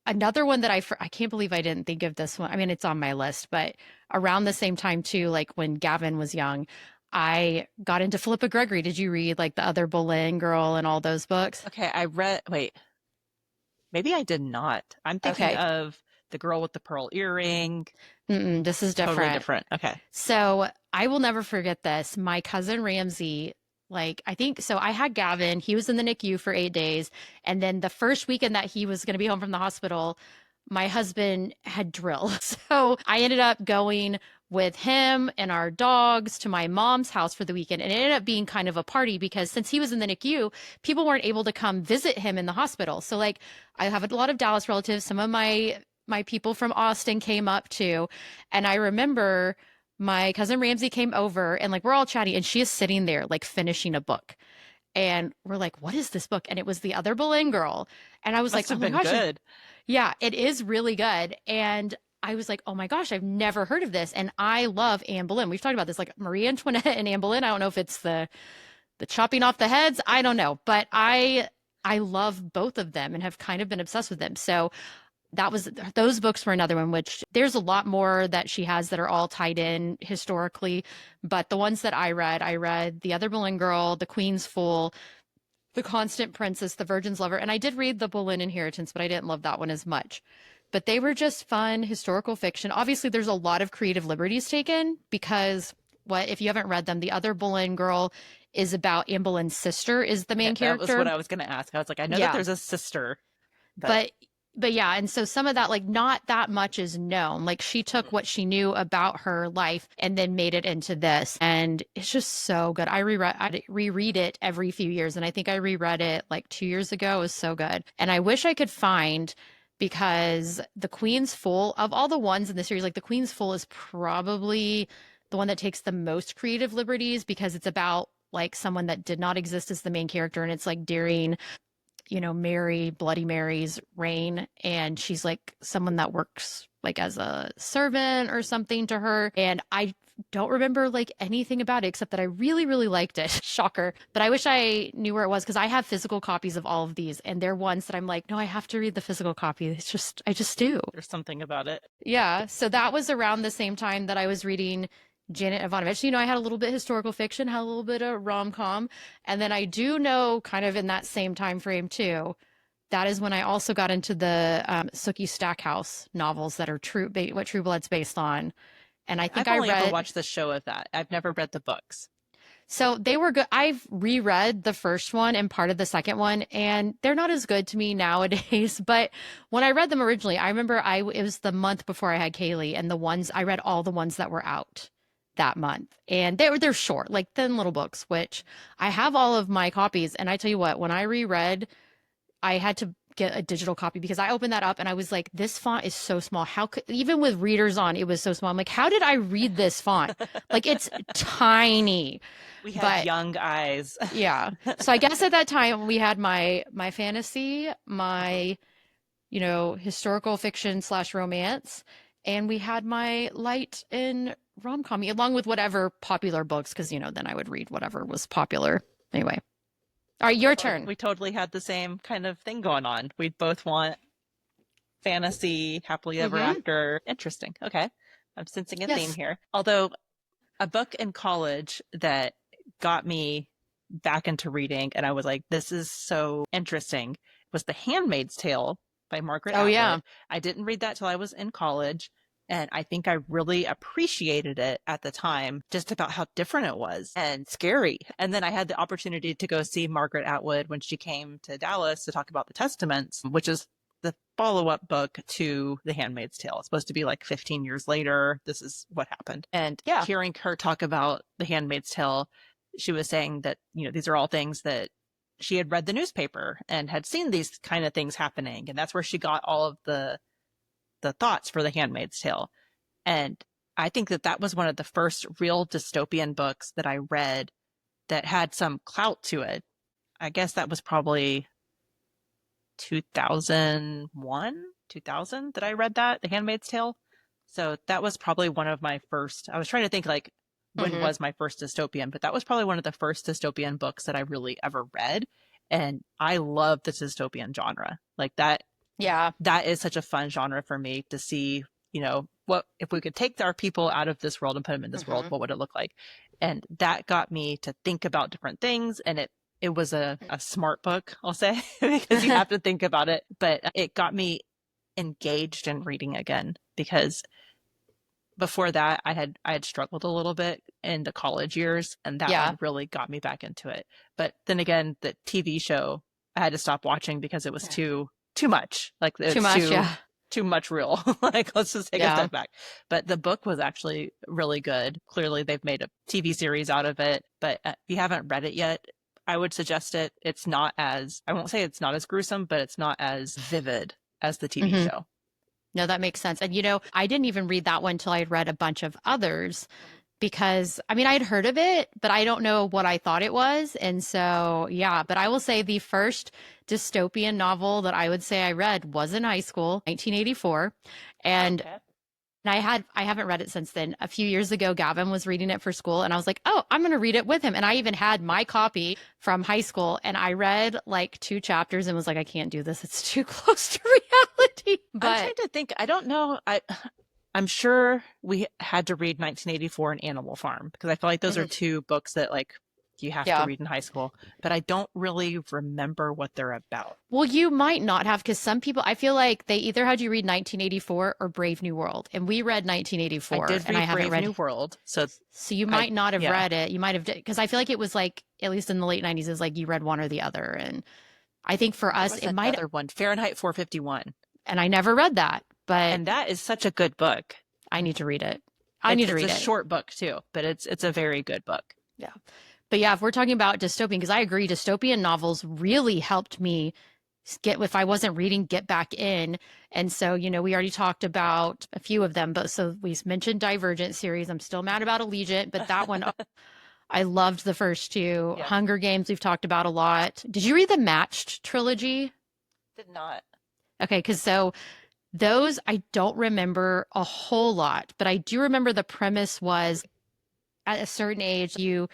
another one that I can't believe I didn't think of this one. I mean, it's on my list, but around the same time too, like when Gavin was young, I got into Philippa Gregory. Did you read like The Other Boleyn Girl and all those books? okay, wait, maybe I did not. I'm thinking Okay. of the girl with the pearl earring. This is Totally different. different. Okay. So I will never forget this. My cousin Ramsey, like, I think, so I had Gavin, he was in the NICU for 8 days. And then the first weekend that he was going to be home from the hospital, my husband had drill. So I ended up going with him and our dogs to my mom's house for the weekend. And it ended up being kind of a party because since he was in the NICU, people weren't able to come visit him in the hospital. So like I have a lot of Dallas relatives. Some of my people from Austin came up too. And I remember my cousin Ramsey came over and like we're all chatting and she is sitting there like finishing a book. And we're like, what is this book? And it was The Other Boleyn Girl. And I was like, Must oh have my been gosh, good. yeah, it is really good. And I was like, oh my gosh, I've never heard of this. And I love Anne Boleyn. We've talked about this, like Marie Antoinette and Anne Boleyn. I don't know if it's the chopping off the heads. I don't know, but I love both of them and have kind of been obsessed with them. So those books were another one, which there's a lot more that she has that are all tied in historically. But the ones that I read The Other Boleyn Girl, The Queen's Fool, The Constant Princess, The Virgin's Lover. And I did read The Boleyn Inheritance, but I didn't love that one as much. But they were just fun historical fiction. Obviously, there's a lot of creative liberties taken because what if you haven't read them, The Other Boleyn Girl is about Anne Boleyn's sister is the Okay, main that was what character. I was going to ask. I was like, I know that Yeah. there's a sister, but But yeah, and so some of that like not that much is known. Like she took what she knew about her life and then made it into this. And it's just so good. I reread it every few years and I think I reread it like 2 years ago. It was so good. And I wish I could find because The Queen's Fool of all the ones in the series, like The Queen's Fool is probably the one that takes the most creative liberties because it's about like someone that did not exist as the main character and it's like during Bloody Mary's reign. And she's like someone that works like as a servant or something to her. And I don't remember like anything about it except that I really, really liked it. Shocker. But I wish I knew where it was because I have physical copies of all of these. And they're ones that I'm like, no, I have to read the physical copy. It's just, I just do. There's something about it. Yeah. So that was around the same time that I was reading Janet Ivanovich. I had a little bit historical fiction, had a little bit of rom-com. And then I do know kind of in that same time frame too, that is when I also got into the Sookie Stackhouse novels that are what True Blood's based on. And I think I've I only ever read, watched the show of that. I've never read the books. so they were good. I've reread the first one and part of the second one, and they're not as good to me nowadays. But when I read them originally, I remember it was the month before I had Kaylee, and I read all the ones that were out that month, and they're short, like thin little books, which I have all of my copies. And I tell you what, when I reread, I had to get a digital copy because I opened that up and I was like, this font is so small. How could, even with readers on, it was so small. I'm like, how did I read this font? Like it's tiny. We had But young eyes. yeah. So I guess at that time we had my fantasy, my, historical fiction slash romance, and we had my light and rom-com, along with whatever popular books, because then I would read whatever was popular. Anyway. All right, your turn. We totally had the same kind of thing going on. We both want fantasy, happily ever after. Interesting. Okay. I'm sensing a theme here. Although a book in college that got me back into reading and I was like, this is so interesting, was The Handmaid's Tale by Margaret Atwood. Yeah. I didn't read that till I was in college. And I think I really appreciated it at the time, just about how different it was and scary. And then I had the opportunity to go see Margaret Atwood when she came to Dallas to talk about The Testaments, which is the follow-up book to The Handmaid's Tale. It's supposed to be like 15 years later. This is what happened. And hearing her talk about The Handmaid's Tale, she was saying that, these are all things that she had read the newspaper and had seen these kind of things happening. And that's where she got all of the thoughts for The Handmaid's Tale. And I think that was one of the first real dystopian books that I read that had some clout to it. I guess that was probably 2001, 2000 that I read that, The Handmaid's Tale. So that was probably one of my first, I was trying to think like when was my first dystopian, but that was probably one of the first dystopian books that I really ever read. And I love the dystopian genre. Like that. Yeah. That is such a fun genre for me to see, what if we could take our people out of this world and put them in this world, what would it look like? And that got me to think about different things. And it was a smart book, I'll say, because you have to think about it. But it got me engaged in reading again, because before that I had struggled a little bit in the college years, and that one really got me back into it. But then again, the TV show I had to stop watching because it was too much. Like too much real. Like, let's just take a step back. But the book was actually really good. Clearly they've made a TV series out of it, but if you haven't read it yet, I would suggest it. It's not as, I won't say it's not as gruesome, but it's not as vivid as the TV show. No, that makes sense. And I didn't even read that one till I had read a bunch of others, because I had heard of it, but I don't know what I thought it was. And so, but I will say the first dystopian novel that I would say I read was in high school, 1984. And I haven't read it since then. A few years ago, Gavin was reading it for school, and I was like, oh, I'm going to read it with him. And I even had my copy from high school, and I read like 2 chapters and was like, I can't do this. It's too close to reality. But I'm trying to think. I don't know. I'm sure we had to read 1984 and Animal Farm, because I feel like those are 2 books that like you have to read in high school, but I don't really remember what they're about. Well, you might not have, because some people, I feel like they either had you read 1984 or Brave New World, and we read 1984. I did read and I haven't Brave New World, so you might not have read it. You might have, because I feel like it was like, at least in the late 90s, is like you read one or the other. And I think for us, it might another one, Fahrenheit 451, and I never read that, and that is such a good book. I need to read it. It's a short book too, but it's a very good book. Yeah. But yeah, if we're talking about dystopian, because I agree, dystopian novels really helped me if I wasn't reading, get back in. And so, we already talked about a few of them, but so we mentioned Divergent series. I'm still mad about Allegiant, but that one, I loved the first 2. Yeah. Hunger Games, we've talked about a lot. Did you read the Matched trilogy? Did not. Okay, because so Those I don't remember a whole lot, but I do remember the premise was at a certain age, you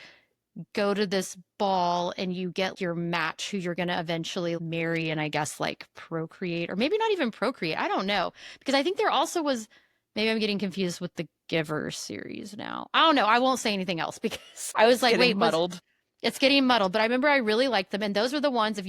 go to this ball and you get your match who you're going to eventually marry and I guess like procreate or maybe not even procreate. I don't know. Because I think there also was, maybe I'm getting confused with the Giver series now. I don't know. I won't say anything else because I was It's like, getting wait, was muddled. it's getting muddled, but I remember I really liked them, and those were the ones if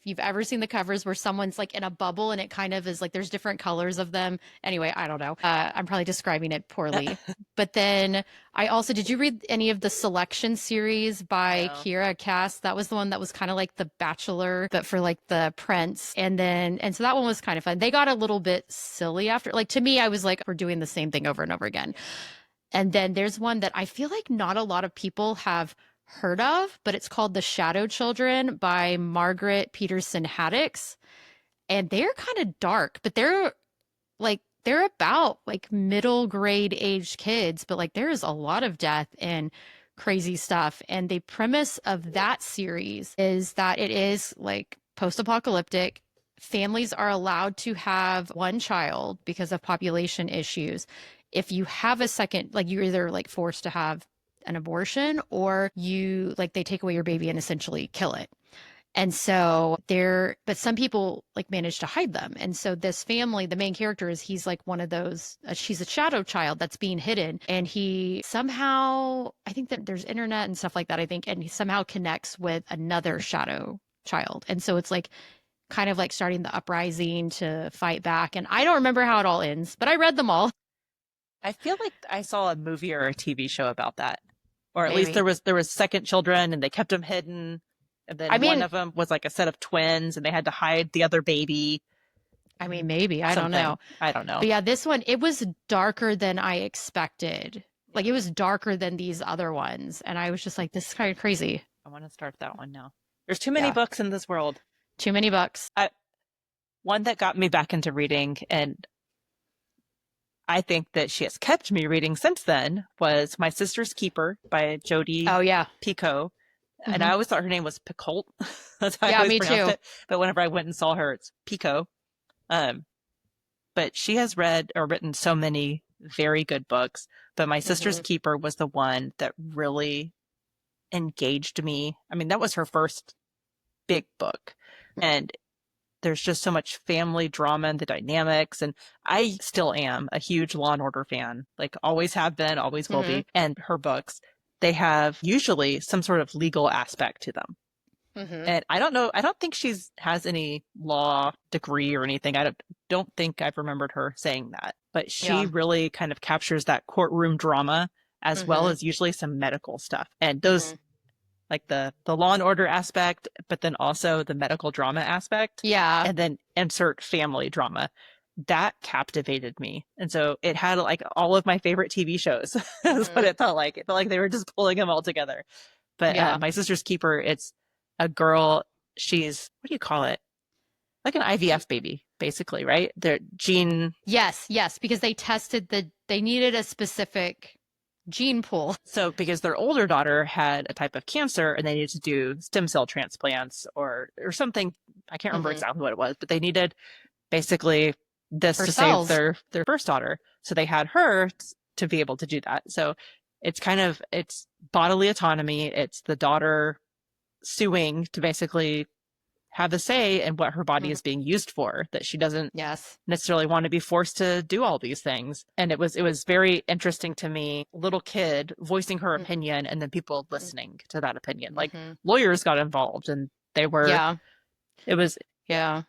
you've ever seen the covers where someone's like in a bubble and it kind of is like there's different colors of them. Anyway, I don't know. I'm probably describing it poorly. But then I also did you read any of the Selection series by No. Kira Cass? That was the one that was kind of like The Bachelor, but for like the Prince. And so that one was kind of fun. They got a little bit silly after. Like to me, I was like, we're doing the same thing over and over again. And then there's one that I feel like not a lot of people have heard of, but it's called The Shadow Children by Margaret Peterson Haddix. And they're kind of dark, but they're about like middle grade aged kids, but like there is a lot of death and crazy stuff. And the premise of that series is that it is like post apocalyptic. Families are allowed to have one child because of population issues. If you have a second, like you're either like forced to have an abortion or you like they take away your baby and essentially kill it. And so but some people like manage to hide them. And so this family, the main character is he's like one of those, she's a shadow child that's being hidden. And he somehow, I think that there's internet and stuff like that, I think, and he somehow connects with another shadow child. And so it's like kind of like starting the uprising to fight back. And I don't remember how it all ends, but I read them all. I feel like I saw a movie or a TV show about that. Or at least Maybe. there was second children and they kept them hidden. And I then one mean, of them was like a set of twins and they had to hide the other baby. maybe. I don't know. Something. I don't know. But yeah, this one, it was darker than I expected. Like Yeah. it was darker than these other ones. And I was just like, this is kind of crazy. I want to start that one now. There's too many Yeah. books in this world. Too many bucks. One that got me back into reading, and I think that she has kept me reading since then, was My Sister's Keeper by Jodi Oh, yeah. Picoult. And Hmm. I always thought her name was Picoult. That's how I Yeah, always me pronounced too. it. But whenever I went and saw her, it's Pico. Um, but she has read or written so many very good books. But My Sister's Hmm. Keeper was the one that really engaged me. I mean, that was her first big book. And there's just so much family drama and the dynamics. And I still am a huge Law and Order fan, like always have been, always will Hmm. be. And her books, they have usually some sort of legal aspect to them. Hmm. And I don't know, I don't think she's has any law degree or anything. I don't think I've remembered her saying that, but she Yeah. really kind of captures that courtroom drama as well Hmm. as usually some medical stuff. And those Hmm. like the Law and Order aspect, but then also the medical drama aspect, Yeah. and then insert family drama. That captivated me. And so it had like all of my favorite TV shows. That's what Hmm. it felt like. It felt like they were just pulling them all together. But Yeah. My Sister's Keeper, it's a girl. She's, what do you call it? Like an IVF baby, basically, right? They're gene. Yes. Yes. Because they needed a specific gene pool. So because their older daughter had a type of cancer and they needed to do stem cell transplants or something. I can't remember Hmm. exactly what it was, but they needed basically this Her to save cells. their first daughter. So they had her to be able to do that. So it's bodily autonomy. It's the daughter suing to basically have a say in what her body Hmm. is being used for, that she doesn't Yes. necessarily want to be forced to do all these things. And it was very interesting to me, little kid voicing her opinion and then people listening to that opinion. Like Hmm. lawyers got involved and Yeah. it was Yeah.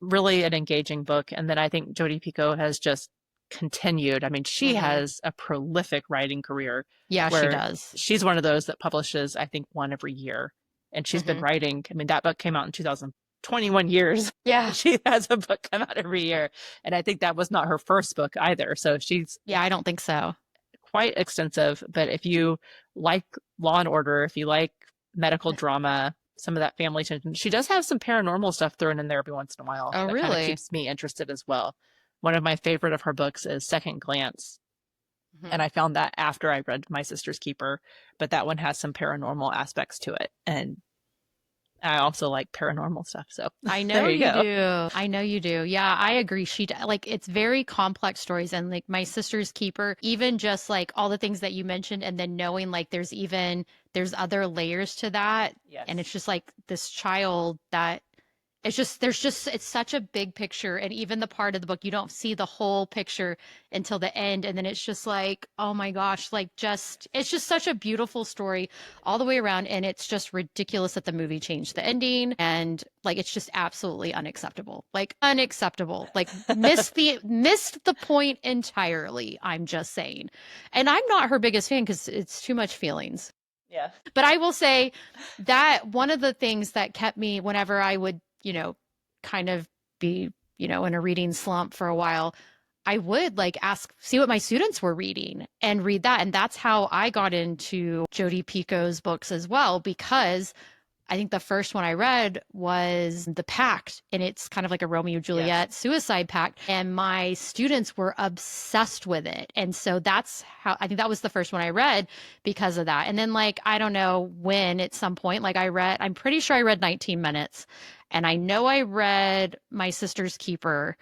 really an engaging book. And then I think Jodi Picoult has just continued. I mean, she Hmm. has a prolific writing career Yeah, she where does. she's one of those that publishes, I think, one every year. And she's been Hmm. writing. I mean, that book came out in 2021 years. Yeah. She has a book come out every year. And I think that was not her first book either. So she's Yeah, I don't think so. quite extensive. But if you like Law and Order, if you like medical drama, some of that family tension, she does have some paranormal stuff thrown in there every once in a while Oh, that kind of really? keeps me interested as well. One of my favorite of her books is Second Glance. And Hmm. I found that after I read My Sister's Keeper, but that one has some paranormal aspects to it. And I also like paranormal stuff, so I know there you you go. do. I know you do. Yeah, I agree. Like it's very complex stories and like my sister's keeper, even just like all the things that you mentioned and then knowing like there's other layers to that and it's Yes. just like this child that it's such a big picture. And even the part of the book, you don't see the whole picture until the end. And then it's just like, oh my gosh, it's just such a beautiful story all the way around. And it's just ridiculous that the movie changed the ending. And like, it's just absolutely unacceptable. Like, unacceptable. Like, missed the point entirely. I'm just saying. And I'm not her biggest fan because it's too much feelings. Yeah. But I will say that one of the things that kept me whenever I would, kind of be, in a reading slump for a while, I would like see what my students were reading and read that. And that's how I got into Jodi Picoult's books as well, because I think the first one I read was The Pact, and it's kind of like a Romeo Yes. Juliet suicide pact. And my students were obsessed with it. And so that's how I think that was the first one I read because of that. And then, like, I don't know when at some point, like, I'm pretty sure I read 19 Minutes, and I know I read My Sister's Keeper.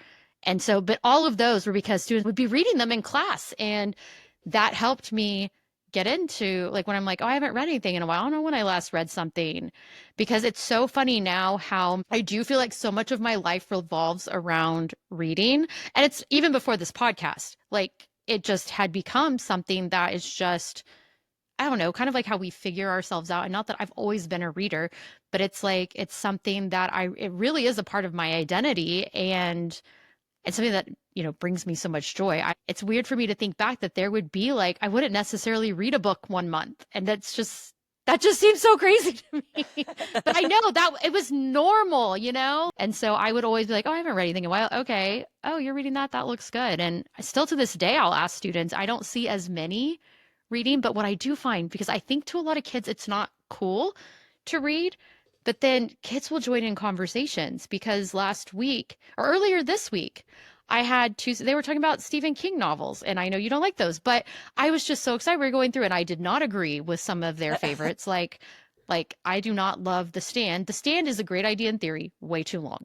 And so, but all of those were because students would be reading them in class. And that helped me get into like when I'm like, oh, I haven't read anything in a while. I don't know when I last read something because it's so funny now how I do feel like so much of my life revolves around reading. And it's even before this podcast, like it just had become something that is just, I don't know, kind of like how we figure ourselves out. And not that I've always been a reader, but it's like, it's something that it really is a part of my identity. And it's something that, brings me so much joy. It's weird for me to think back that there would be like, I wouldn't necessarily read a book 1 month. And that just seems so crazy to me. But I know that it was normal. And so I would always be like, oh, I haven't read anything in a while. Okay. Oh, you're reading that? That looks good. And still to this day, I'll ask students, I don't see as many reading, but what I do find, because I think to a lot of kids, it's not cool to read. But then kids will join in conversations because last week or earlier this week, I had two, they were talking about Stephen King novels. And I know you don't like those, but I was just so excited. We were going through and I did not agree with some of their favorites. Like I do not love The Stand. The Stand is a great idea in theory, way too long.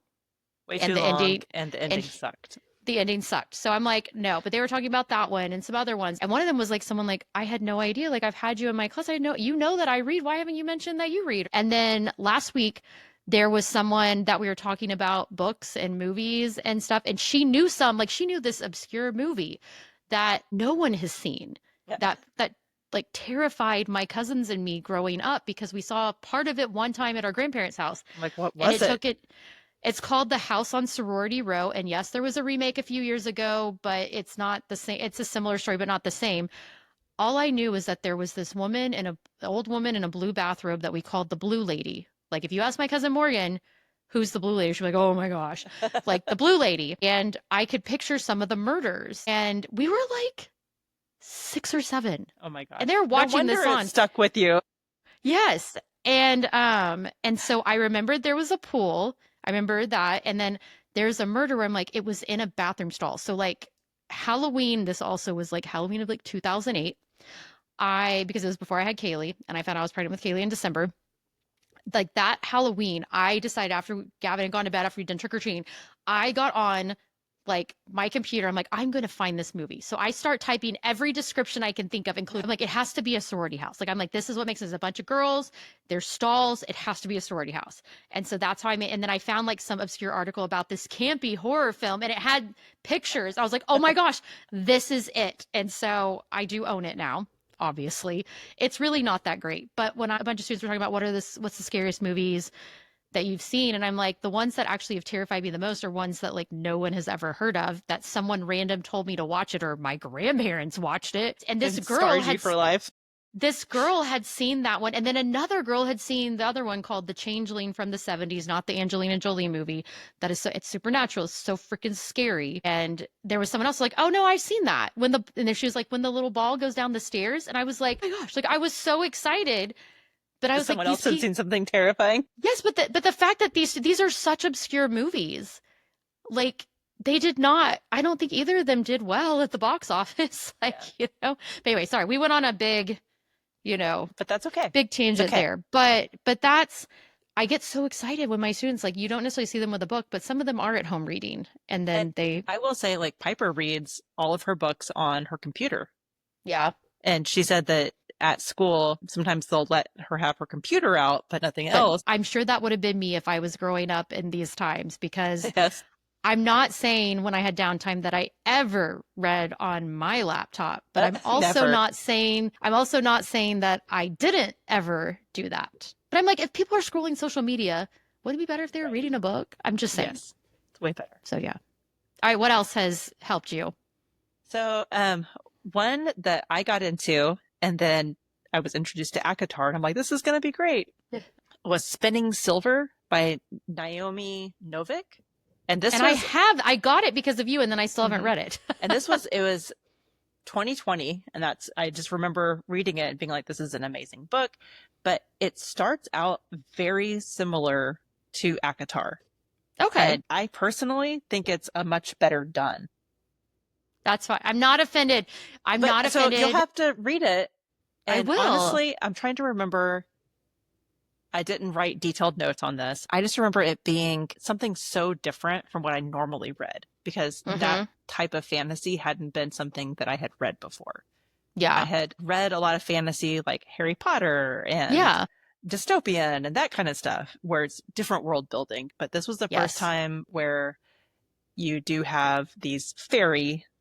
Way And too the long, ending, and the and ending sucked. the ending sucked. So I'm like, no, but they were talking about that one and some other ones. And one of them was like someone like, I had no idea. Like I've had you in my class. I know you know that I read. Why haven't you mentioned that you read? And then last week there was someone that we were talking about books and movies and stuff. And she knew she knew this obscure movie that no one has seen Yeah. that like terrified my cousins and me growing up because we saw part of it one time at our grandparents' house. I'm like, what And was it? it's called The House on Sorority Row. And yes, there was a remake a few years ago, but it's not the same. It's a similar story, but not the same. All I knew was that there was this woman an old woman in a blue bathrobe that we called the Blue Lady. Like if you ask my cousin Morgan, who's the Blue Lady, she'd be like, oh my gosh, like the Blue Lady. And I could picture some of the murders. And we were like 6 or 7. Oh my gosh. And they were No watching wonder this it on. stuck with you. Yes. And so I remembered there was a pool. I remember that. And then there's a murder where I'm like, it was in a bathroom stall. So like Halloween, this also was like Halloween of like 2008. Because it was before I had Kaylee and I found out I was pregnant with Kaylee in December. Like that Halloween, I decided after Gavin had gone to bed after we done trick or treating, I got on like my computer. I'm like, I'm going to find this movie. So I start typing every description I can think of, including like, it has to be a sorority house. Like, I'm like, this is what makes it a bunch of girls. There's stalls. It has to be a sorority house. And so that's how I made, and then I found like some obscure article about this campy horror film and it had pictures. I was like, oh my gosh, this is it. And so I do own it now. Obviously, it's really not that great. But when a bunch of students were talking about what's the scariest movies that you've seen, and I'm like, the ones that actually have terrified me the most are ones that like no one has ever heard of, that someone random told me to watch it or my grandparents watched it. And It scarred you for life. this girl had seen that one, and then another girl had seen the other one called The Changeling from the 70s, not the Angelina Jolie movie. That is it's supernatural. It's so freaking scary. And there was someone else like, oh no, I've seen that. And then she was like, when the little ball goes down the stairs, and I was like, oh my gosh, like I was so excited. But I was Someone like, else had seen something terrifying. yes, but the fact that these are such obscure movies, like they did not. I don't think either of them did well at the box office. Like But anyway, sorry, we went on a big, But that's okay. big It's tangent okay. there. But that's I get so excited when my students, like, you don't necessarily see them with a book, but some of them are at home reading. And And then they, I will say, like, Piper reads all of her books on her computer. yeah. And she said that at school, sometimes they'll let her have her computer out, but nothing But else. I'm sure that would have been me if I was growing up in these times, because Yes. I'm not saying when I had downtime that I ever read on my laptop, but Never. I'm also not saying that I didn't ever do that. But I'm like, if people are scrolling social media, would it be better if they were Right. reading a book? I'm just saying. Yes. It's way better. So yeah. All right, what else has helped you? So, one that I got into, and then I was introduced to ACOTAR, and I'm like, this is going to be great, was Spinning Silver by Naomi Novik. And this And was, I got it because of you, and then I still haven't Mhm. read it. And it was 2020. And I just remember reading it and being like, this is an amazing book. But it starts out very similar to ACOTAR. Okay, And I personally think it's a much better done. that's fine. I'm not offended. I'm not So you'll offended. have to read it. I And will. honestly, I'm trying to remember. I didn't write detailed notes on this. I just remember it being something so different from what I normally read because that Mm-hmm. type of fantasy hadn't been something that I had read before. I Yeah. had read a lot of fantasy like Harry Potter and Yeah. dystopian and that kind of stuff where it's different world building. But this was the first Yes. time where you do have these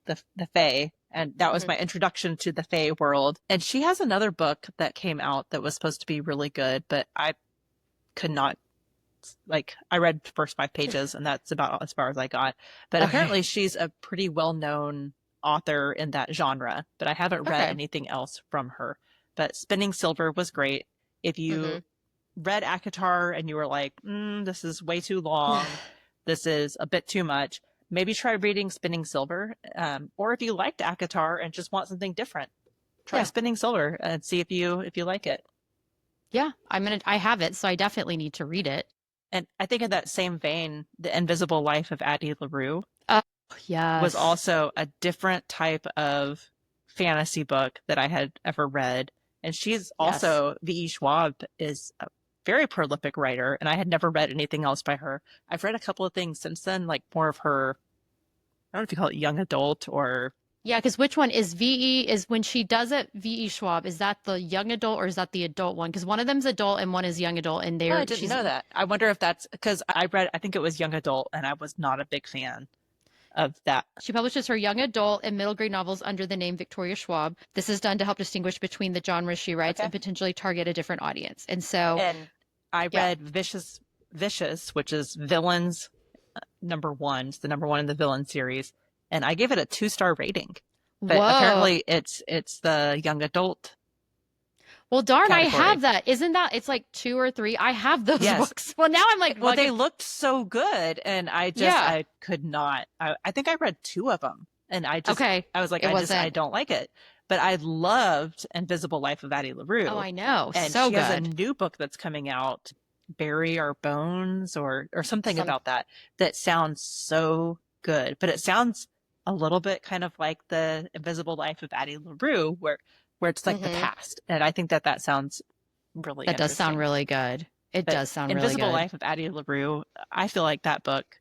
the fae, and that was Mhm. my introduction to the fae world. And she has another book that came out that was supposed to be really good, but I could not, like, I read the first 5 pages and that's about as far as I got. But Okay. apparently she's a pretty well-known author in that genre, but I haven't read Okay. anything else from her. But Spinning Silver was great. If you Mm-hmm. read ACOTAR and you were like, this is way too long, this is a bit too much, maybe try reading Spinning Silver. Or if you liked ACOTAR and just want something different, try Yeah. Spinning Silver and see if you like it. Yeah. I have it, so I definitely need to read it. And I think in that same vein, The Invisible Life of Addie LaRue Oh, was yes. also a different type of fantasy book that I had ever read. And she's Yes. also, V.E. Schwab is a very prolific writer, and I had never read anything else by her. I've read a couple of things since then, like more of her, I don't know if you call it young adult or, Yeah, because which one is VE is when she does it, VE Schwab, is that the young adult or is that the adult one? Because one of them's adult and one is young adult, and oh, I they're didn't she's know that. I wonder if that's because I think it was young adult, and I was not a big fan of that. she publishes her young adult and middle grade novels under the name Victoria Schwab. This is done to help distinguish between the genres she writes Okay. and potentially target a different audience. And so, And I yeah. read Vicious, which is villains number one. It's the number one in the villain series, and I gave it a 2-star rating. But Whoa. apparently, it's the young adult Well, darn, I category. have that. Isn't that it's like 2 or 3? I have those Yes. books. Well, now I'm like, Well, they looked so good, and yeah. I could not. I think I read 2 of them, and Okay. I was like, It I wasn't. don't like it. But I loved Invisible Life of Addie Oh, LaRue, I know. and So she has a good. new book that's coming out, Bury Our Bones, or something Some about that sounds so good. But it sounds a little bit kind of like the Invisible Life of Addie LaRue, where it's like the hmm past, and I think that sounds really That does sound interesting. really good. It But does sound really Invisible good. Life of Addie LaRue, I feel like that book,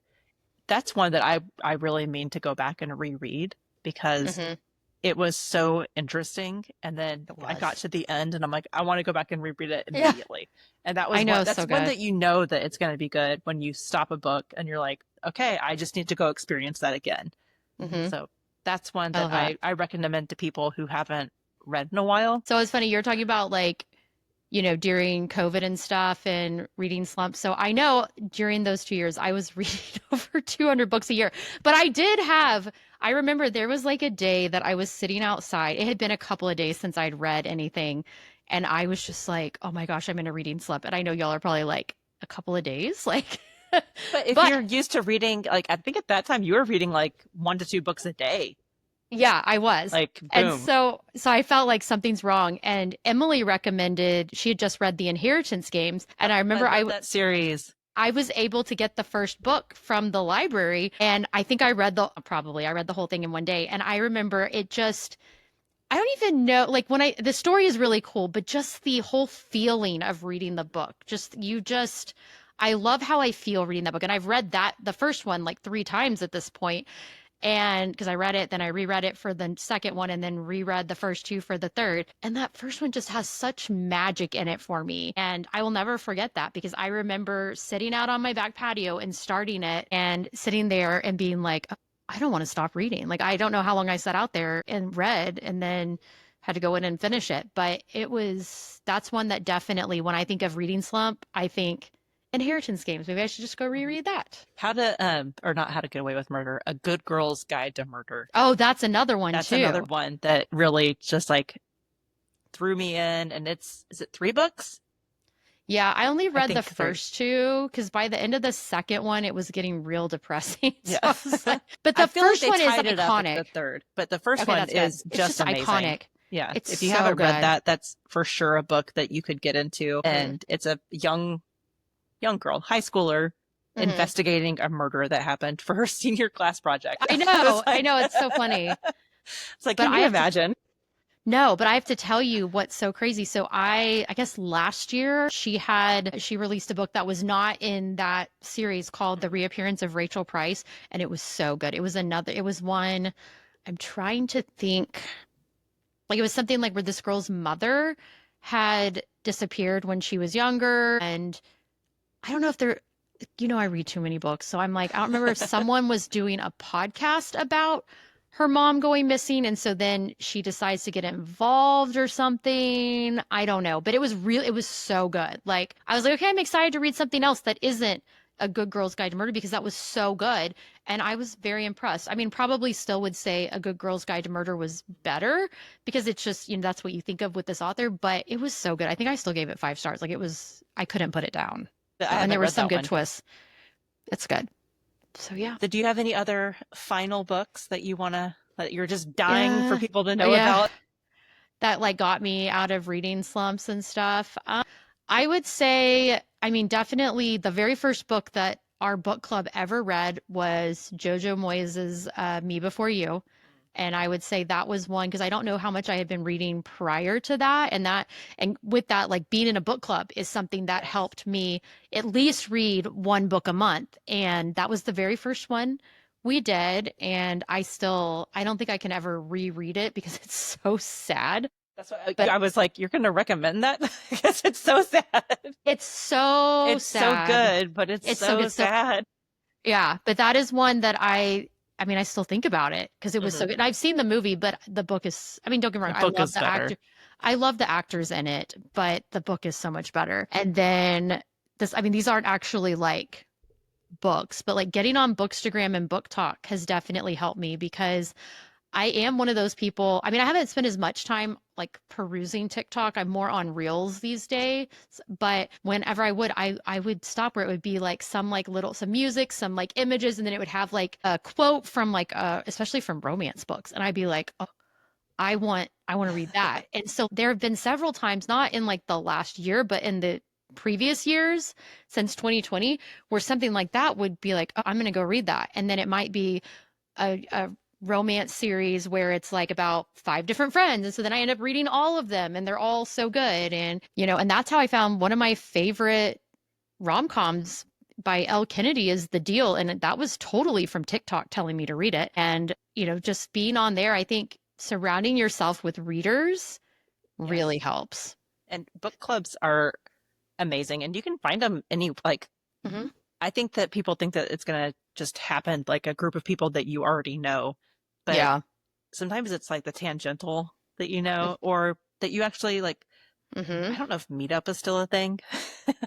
that's one that I really mean to go back and reread because hmm it was so interesting. And then It I got was. to the end and I'm like, I want to go back and reread it Yeah. immediately. And I know, that's so one good. that you know that it's going to be good when you stop a book and you're like, okay, I just need to go experience that again. hmm So that's one I that love that. I recommend to people who haven't read in a while. So it's funny, you're talking about like, during COVID and stuff and reading Slump. So I know during those 2 years, I was reading over 200 books a year. But I remember there was like a day that I was sitting outside. It had been a couple of days since I'd read anything. And I was just like, oh my gosh, I'm in a reading slump. And I know y'all are probably like, a couple of days? Like, But if but you're used to reading, like, I think at that time you were reading like 1 to 2 books a day. yeah, I was. Like, And boom. so I felt like something's wrong. And Emily recommended, she had just read The Inheritance Games. And I I remember love that series. I was able to get the first book from the library. And I think I read the whole thing in one day. And I remember I don't even know, like the story is really cool, but just the whole feeling of reading the book, I love how I feel reading that book. And I've read the first one like 3 times at this point. And because I read it, then I reread it for the second one, and then reread the first two for the third. And that first one just has such magic in it for me. And I will never forget that because I remember sitting out on my back patio and starting it and sitting there and being like, I don't want to stop reading. Like, I don't know how long I sat out there and read and then had to go in and finish it. But that's one that definitely, when I think of reading slump, I think inheritance games. Maybe I should just go reread that. How to or not How to Get Away with Murder, A Good Girl's Guide to Murder. Oh, that's another one That's another too. one that really just like threw me in. And is it 3 books? Yeah, I only I read the think three. first two because by the end of the second one, it was getting real depressing. So Yeah. I was like, but I the feel like first they one is tied it up at iconic. the third, but the first Okay, one that's good. is It's just just amazing. iconic. Yeah. It's If you so haven't read good. that, that's for sure a book that you could get into. Hmm. And it's a young girl, high schooler, Hmm. investigating a murder that happened for her senior class project. I know, it's so funny. It's like, But can I you have to imagine? No, but I have to tell you what's so crazy. So I guess last year she released a book that was not in that series called The Reappearance of Rachel Price, and it was so good. It was one I'm trying to think, like it was something like where this girl's mother had disappeared when she was younger, and I don't know if they're I read too many books, so I'm like, I don't remember if someone was doing a podcast about her mom going missing, and so then she decides to get involved or something. I don't know, but it was so good. Like, I was like, okay, I'm excited to read something else that isn't A Good Girl's Guide to Murder because that was so good, and I was very impressed. I mean, probably still would say A Good Girl's Guide to Murder was better because it's just, that's what you think of with this author, but it was so good. I think I still gave it 5 stars. Like, I couldn't put it down. I So, and there haven't were read some that good one. twists. It's good. So yeah. So do you have any other final books that you're just dying for Yeah. people to Oh, know yeah. about? That like got me out of reading slumps and stuff. I would say, I mean, definitely the very first book that our book club ever read was Jojo Moyes's Me Before You. And I would say that was one because I don't know how much I had been reading prior to that. And with that, like being in a book club is something that Yes. helped me at least read one book a month. And that was the very first one we did. And I don't think I can ever reread it because it's so sad. That's what But I was like, you're going to recommend that? Because it's so sad. it's so It's so sad. good, but it's It's so so good. So sad. yeah, but that is one that I mean, I still think about it because it was so Hmm. good. And I've seen the movie, but the book is, I mean, don't get me wrong, The book is better. I love the actors in it, but the book is so much better. And then I mean, these aren't actually like books, but like getting on Bookstagram and Book Talk has definitely helped me because I am one of those people. I mean, I haven't spent as much time like perusing TikTok. I'm more on Reels these days. But whenever I would stop where it would be like some music, some like images, and then it would have like a quote from like especially from romance books, and I'd be like, oh, I want to read that. And so there have been several times, not in like the last year, but in the previous years since 2020, where something like that would be like, oh, I'm going to go read that, and then it might be a romance series where it's like about 5 different friends. And so then I end up reading all of them and they're all so good. And that's how I found one of my favorite rom-coms by Elle Kennedy is The Deal. And that was totally from TikTok telling me to read it. And, just being on there, I think surrounding yourself with readers really Yes. helps. And book clubs are amazing. And you can find them Hmm. I think that people think that it's going to just happen like a group of people that you already know. But Yeah. sometimes it's like the tangential that you know, or that you actually like. Hmm. I don't know if Meetup is still a thing.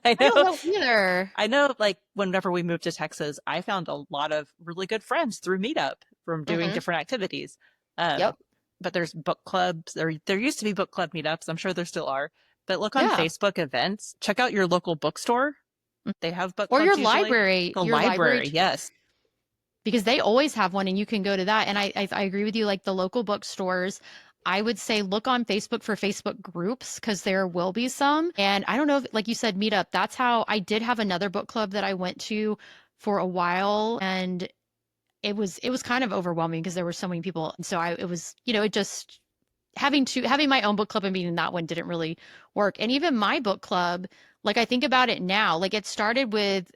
I I don't know, know either. I know, like whenever we moved to Texas, I found a lot of really good friends through Meetup from doing Hmm. different activities. Um, Yep. but there's book clubs. There used to be book club meetups. I'm sure there still are. But look on Yeah. Facebook events. Check out your local bookstore. They have book Or clubs usually. The your library library, yes. because they always have one and you can go to that. And I agree with you, like the local bookstores. I would say look on Facebook for Facebook groups because there will be some. And I don't know if, like you said, Meetup, that's how I did have another book club that I went to for a while. And it was kind of overwhelming because there were so many people. And so it was, it just, having my own book club and being in that one didn't really work. And even my book club, like I think about it now, like it started with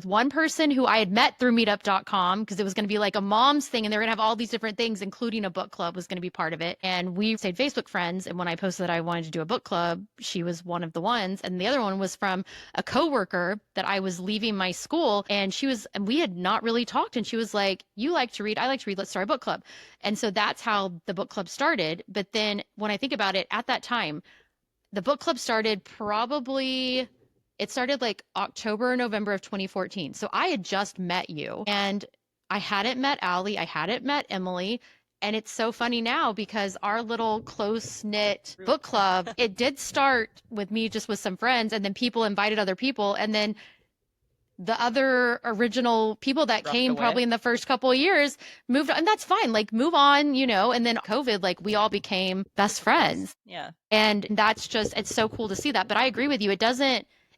one person who I had met through meetup.com because it was going to be like a mom's thing and they were going to have all these different things, including a book club was going to be part of it. And we stayed Facebook friends. And when I posted that I wanted to do a book club, she was one of the ones. And the other one was from a coworker that I was leaving my school. And we had not really talked. And she was like, you like to read, I like to read, let's start a book club. And so that's how the book club started. But then when I think about it at that time, the book club started it started like October or November of 2014. So I had just met you and I hadn't met Allie. I hadn't met Emily. And it's so funny now because our little close knit book club, it did start with me just with some friends and then people invited other people. And then the other original people that came probably in the first couple of years moved on, and that's fine. Like move on, And then COVID, like we all became best friends. Yeah. And it's so cool to see that. But I agree with you.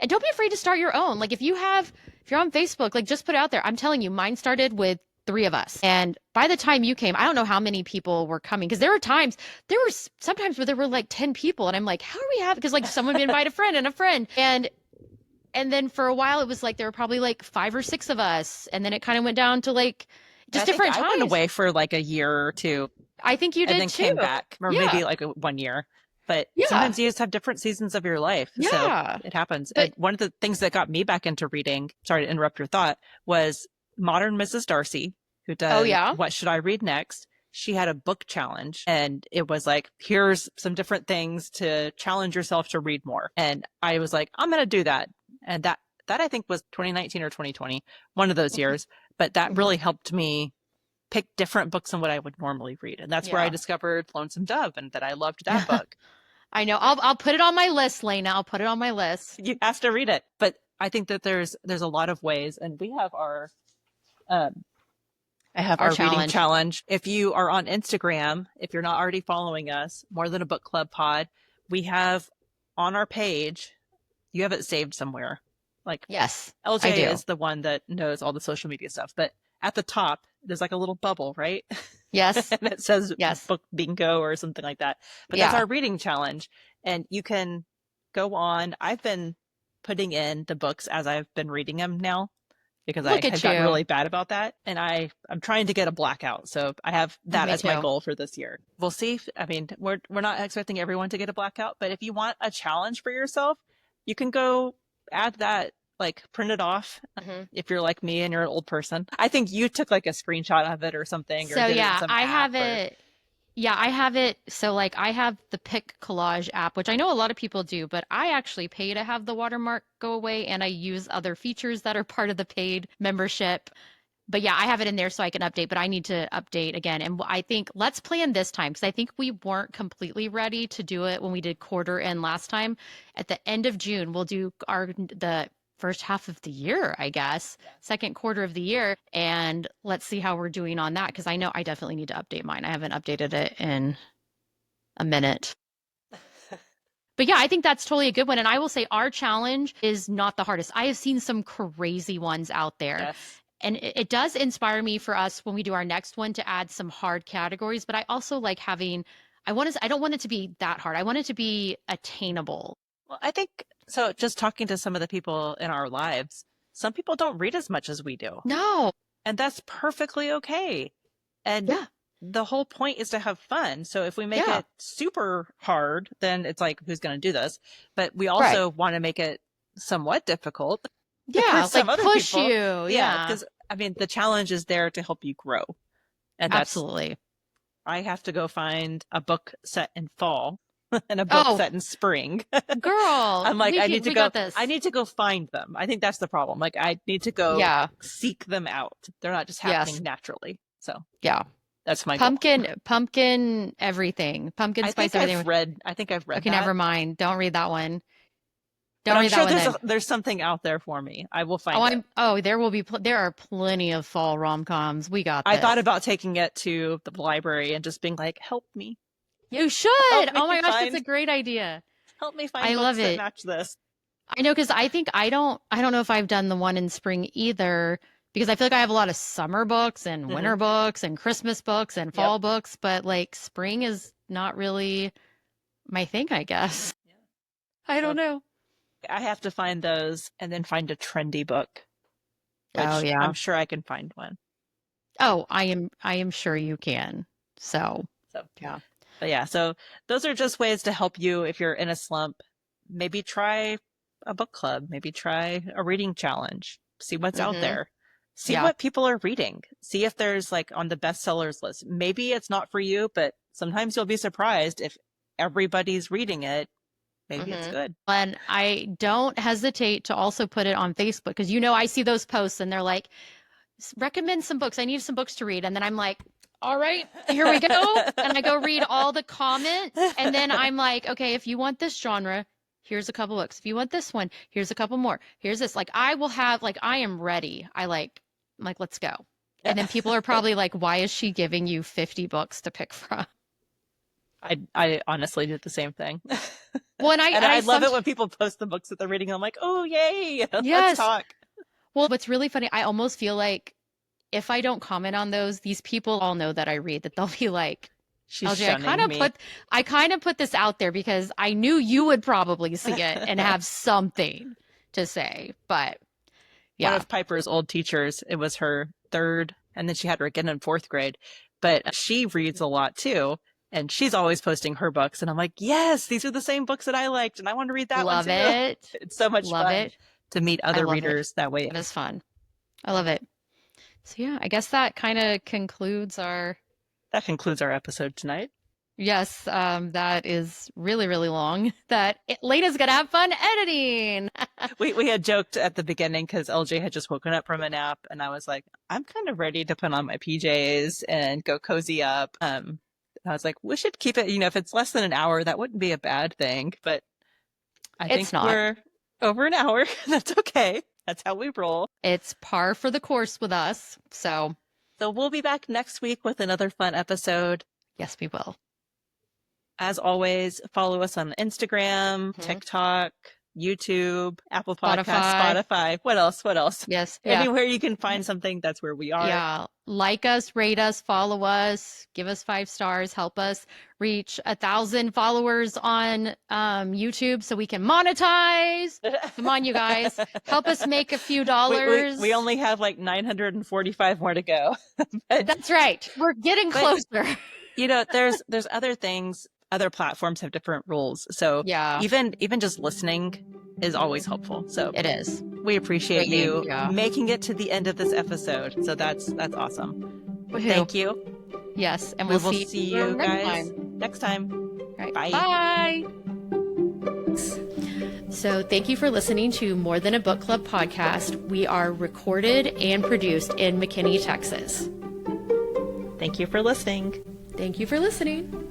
And don't be afraid to start your own. Like if you're on Facebook, like just put it out there. I'm telling you, mine started with 3 of us. And by the time you came, I don't know how many people were coming because there were sometimes where there were like 10 people. And I'm like, how are we having, because like someone would invite a friend and a friend. And then for a while it was like there were probably like 5 or 6 of us. And then it kind of went down to like just different times. I went away for like a year or 2. I think you did too. And then came back, or maybe like 1 year. But sometimes you just have different seasons of your life. Yeah. So it happens. But one of the things that got me back into reading, sorry to interrupt your thought, was Modern Mrs. Darcy, who does What Should I Read Next? She had a book challenge and it was like, here's some different things to challenge yourself to read more. And I was like, I'm going to do that. And that I think was 2019 or 2020, one of those years. But that really helped me pick different books than what I would normally read. And that's where I discovered Lonesome Dove and that I loved that book. I know. I'll put it on my list, Lena. I'll put it on my list. You have to read it. But I think that there's a lot of ways, and we have our our reading challenge. If you are on Instagram, if you're not already following us, More Than a Book Club Pod, we have on our page, you have it saved somewhere. Like yes, LJ is the one that knows all the social media stuff, but at the top, there's like a little bubble, right? Yes. And it says book bingo or something like that. But that's our reading challenge. And you can go on. I've been putting in the books as I've been reading them now because I have gotten really bad about that. And I'm trying to get a blackout. So I have that as my goal for this year. We'll see. I mean, we're not expecting everyone to get a blackout, but if you want a challenge for yourself, you can go add that. Like print it off if you're like me and you're an old person. I think you took like a screenshot of it or something. So I have it. Yeah, I have it. So like I have the Pick Collage app, which I know a lot of people do, but I actually pay to have the watermark go away and I use other features that are part of the paid membership. But yeah, I have it in there so I can update, but I need to update again. And I think let's plan this time because I think we weren't completely ready to do it when we did quarter end last time. At the end of June, we'll do the first half of the year, I guess, second quarter of the year. And let's see how we're doing on that. Cause I know I definitely need to update mine. I haven't updated it in a minute. But yeah, I think that's totally a good one. And I will say our challenge is not the hardest. I have seen some crazy ones out there. Yes. And it does inspire me for us when we do our next one to add some hard categories. But I also like having, I don't want it to be that hard. I want it to be attainable. Well, I think so. Just talking to some of the people in our lives, some people don't read as much as we do. No. And that's perfectly okay. And the whole point is to have fun. So if we make it super hard, then it's like, who's going to do this? But we also want to make it somewhat difficult. Yeah, like push people. you. Yeah. Because I mean, the challenge is there to help you grow. And that's, absolutely. I have to go find a book set in fall. And a book set in spring. Girl. I'm like, I need to go find them. I think that's the problem. Like I need to go seek them out. They're not just happening naturally. So that's my pumpkin, goal. Pumpkin, everything. Pumpkin spice, everything. I think I've read okay, that. never mind. Don't read that one. Don't read that one. There's something out there for me. I will find it. There are plenty of fall rom-coms. We got this. I thought about taking it to the library and just being like, help me. You should. Oh my gosh, that's a great idea. Help me find books that match this. I know, because I think I don't know if I've done the one in spring either, because I feel like I have a lot of summer books and winter books and Christmas books and fall books, but like spring is not really my thing, I guess. Yeah. I don't know. I have to find those and then find a trendy book, which Oh yeah. I'm sure I can find one. Oh, I am sure you can. So yeah. But yeah, so those are just ways to help you if you're in a slump. Maybe try a book club, maybe try a reading challenge, see what's out there. See what people are reading. See if there's like on the bestsellers list. Maybe it's not for you, but sometimes you'll be surprised if everybody's reading it. Maybe it's good. And I don't hesitate to also put it on Facebook because, I see those posts and they're like, recommend some books. I need some books to read. And then I'm like, all right, here we go. And I go read all the comments. And then I'm like, okay, if you want this genre, here's a couple books. If you want this one, here's a couple more. Here's this. Like, I will have, like, I am ready. I'm like, let's go. And then people are probably like, why is she giving you 50 books to pick from? I honestly did the same thing. Well, and I love it when people post the books that they're reading. I'm like, oh, yay. Let's talk. Well, what's really funny, I almost feel like if I don't comment on those, these people all know that I read, that they'll be like, she's LJ, I kind of put this out there because I knew you would probably see it and have something to say. But yeah. One of Piper's old teachers, it was her third, and then she had her again in fourth grade. But she reads a lot too. And she's always posting her books. And I'm like, yes, these are the same books that I liked. And I want to read that one too. Love it. It's so much fun to meet other readers that way. It is fun. I love it. So yeah, I guess that kind of concludes our episode tonight. Yes, that is really, really long. Lena's going to have fun editing. We had joked at the beginning because LJ had just woken up from a nap. And I was like, I'm kind of ready to put on my PJs and go cozy up. I was like, we should keep it, if it's less than an hour, that wouldn't be a bad thing. But I think we're over an hour. That's okay. That's how we roll. It's par for the course with us. So we'll be back next week with another fun episode. Yes, we will. As always, follow us on Instagram, TikTok, YouTube, Apple Podcasts, Spotify. What else? Yes. Anywhere you can find something, that's where we are. Yeah. Like us, rate us, follow us, give us 5 stars, help us reach 1,000 followers on YouTube so we can monetize. Come on, you guys. Help us make a few dollars. We only have like 945 more to go. That's right. We're getting closer. There's other things. Other platforms have different rules. So even just listening is always helpful. So it is. We appreciate you making it to the end of this episode. So that's awesome. Woohoo. Thank you. Yes. And we will see you guys next time. All right. Bye. So thank you for listening to More Than a Book Club podcast. We are recorded and produced in McKinney, Texas. Thank you for listening. Thank you for listening.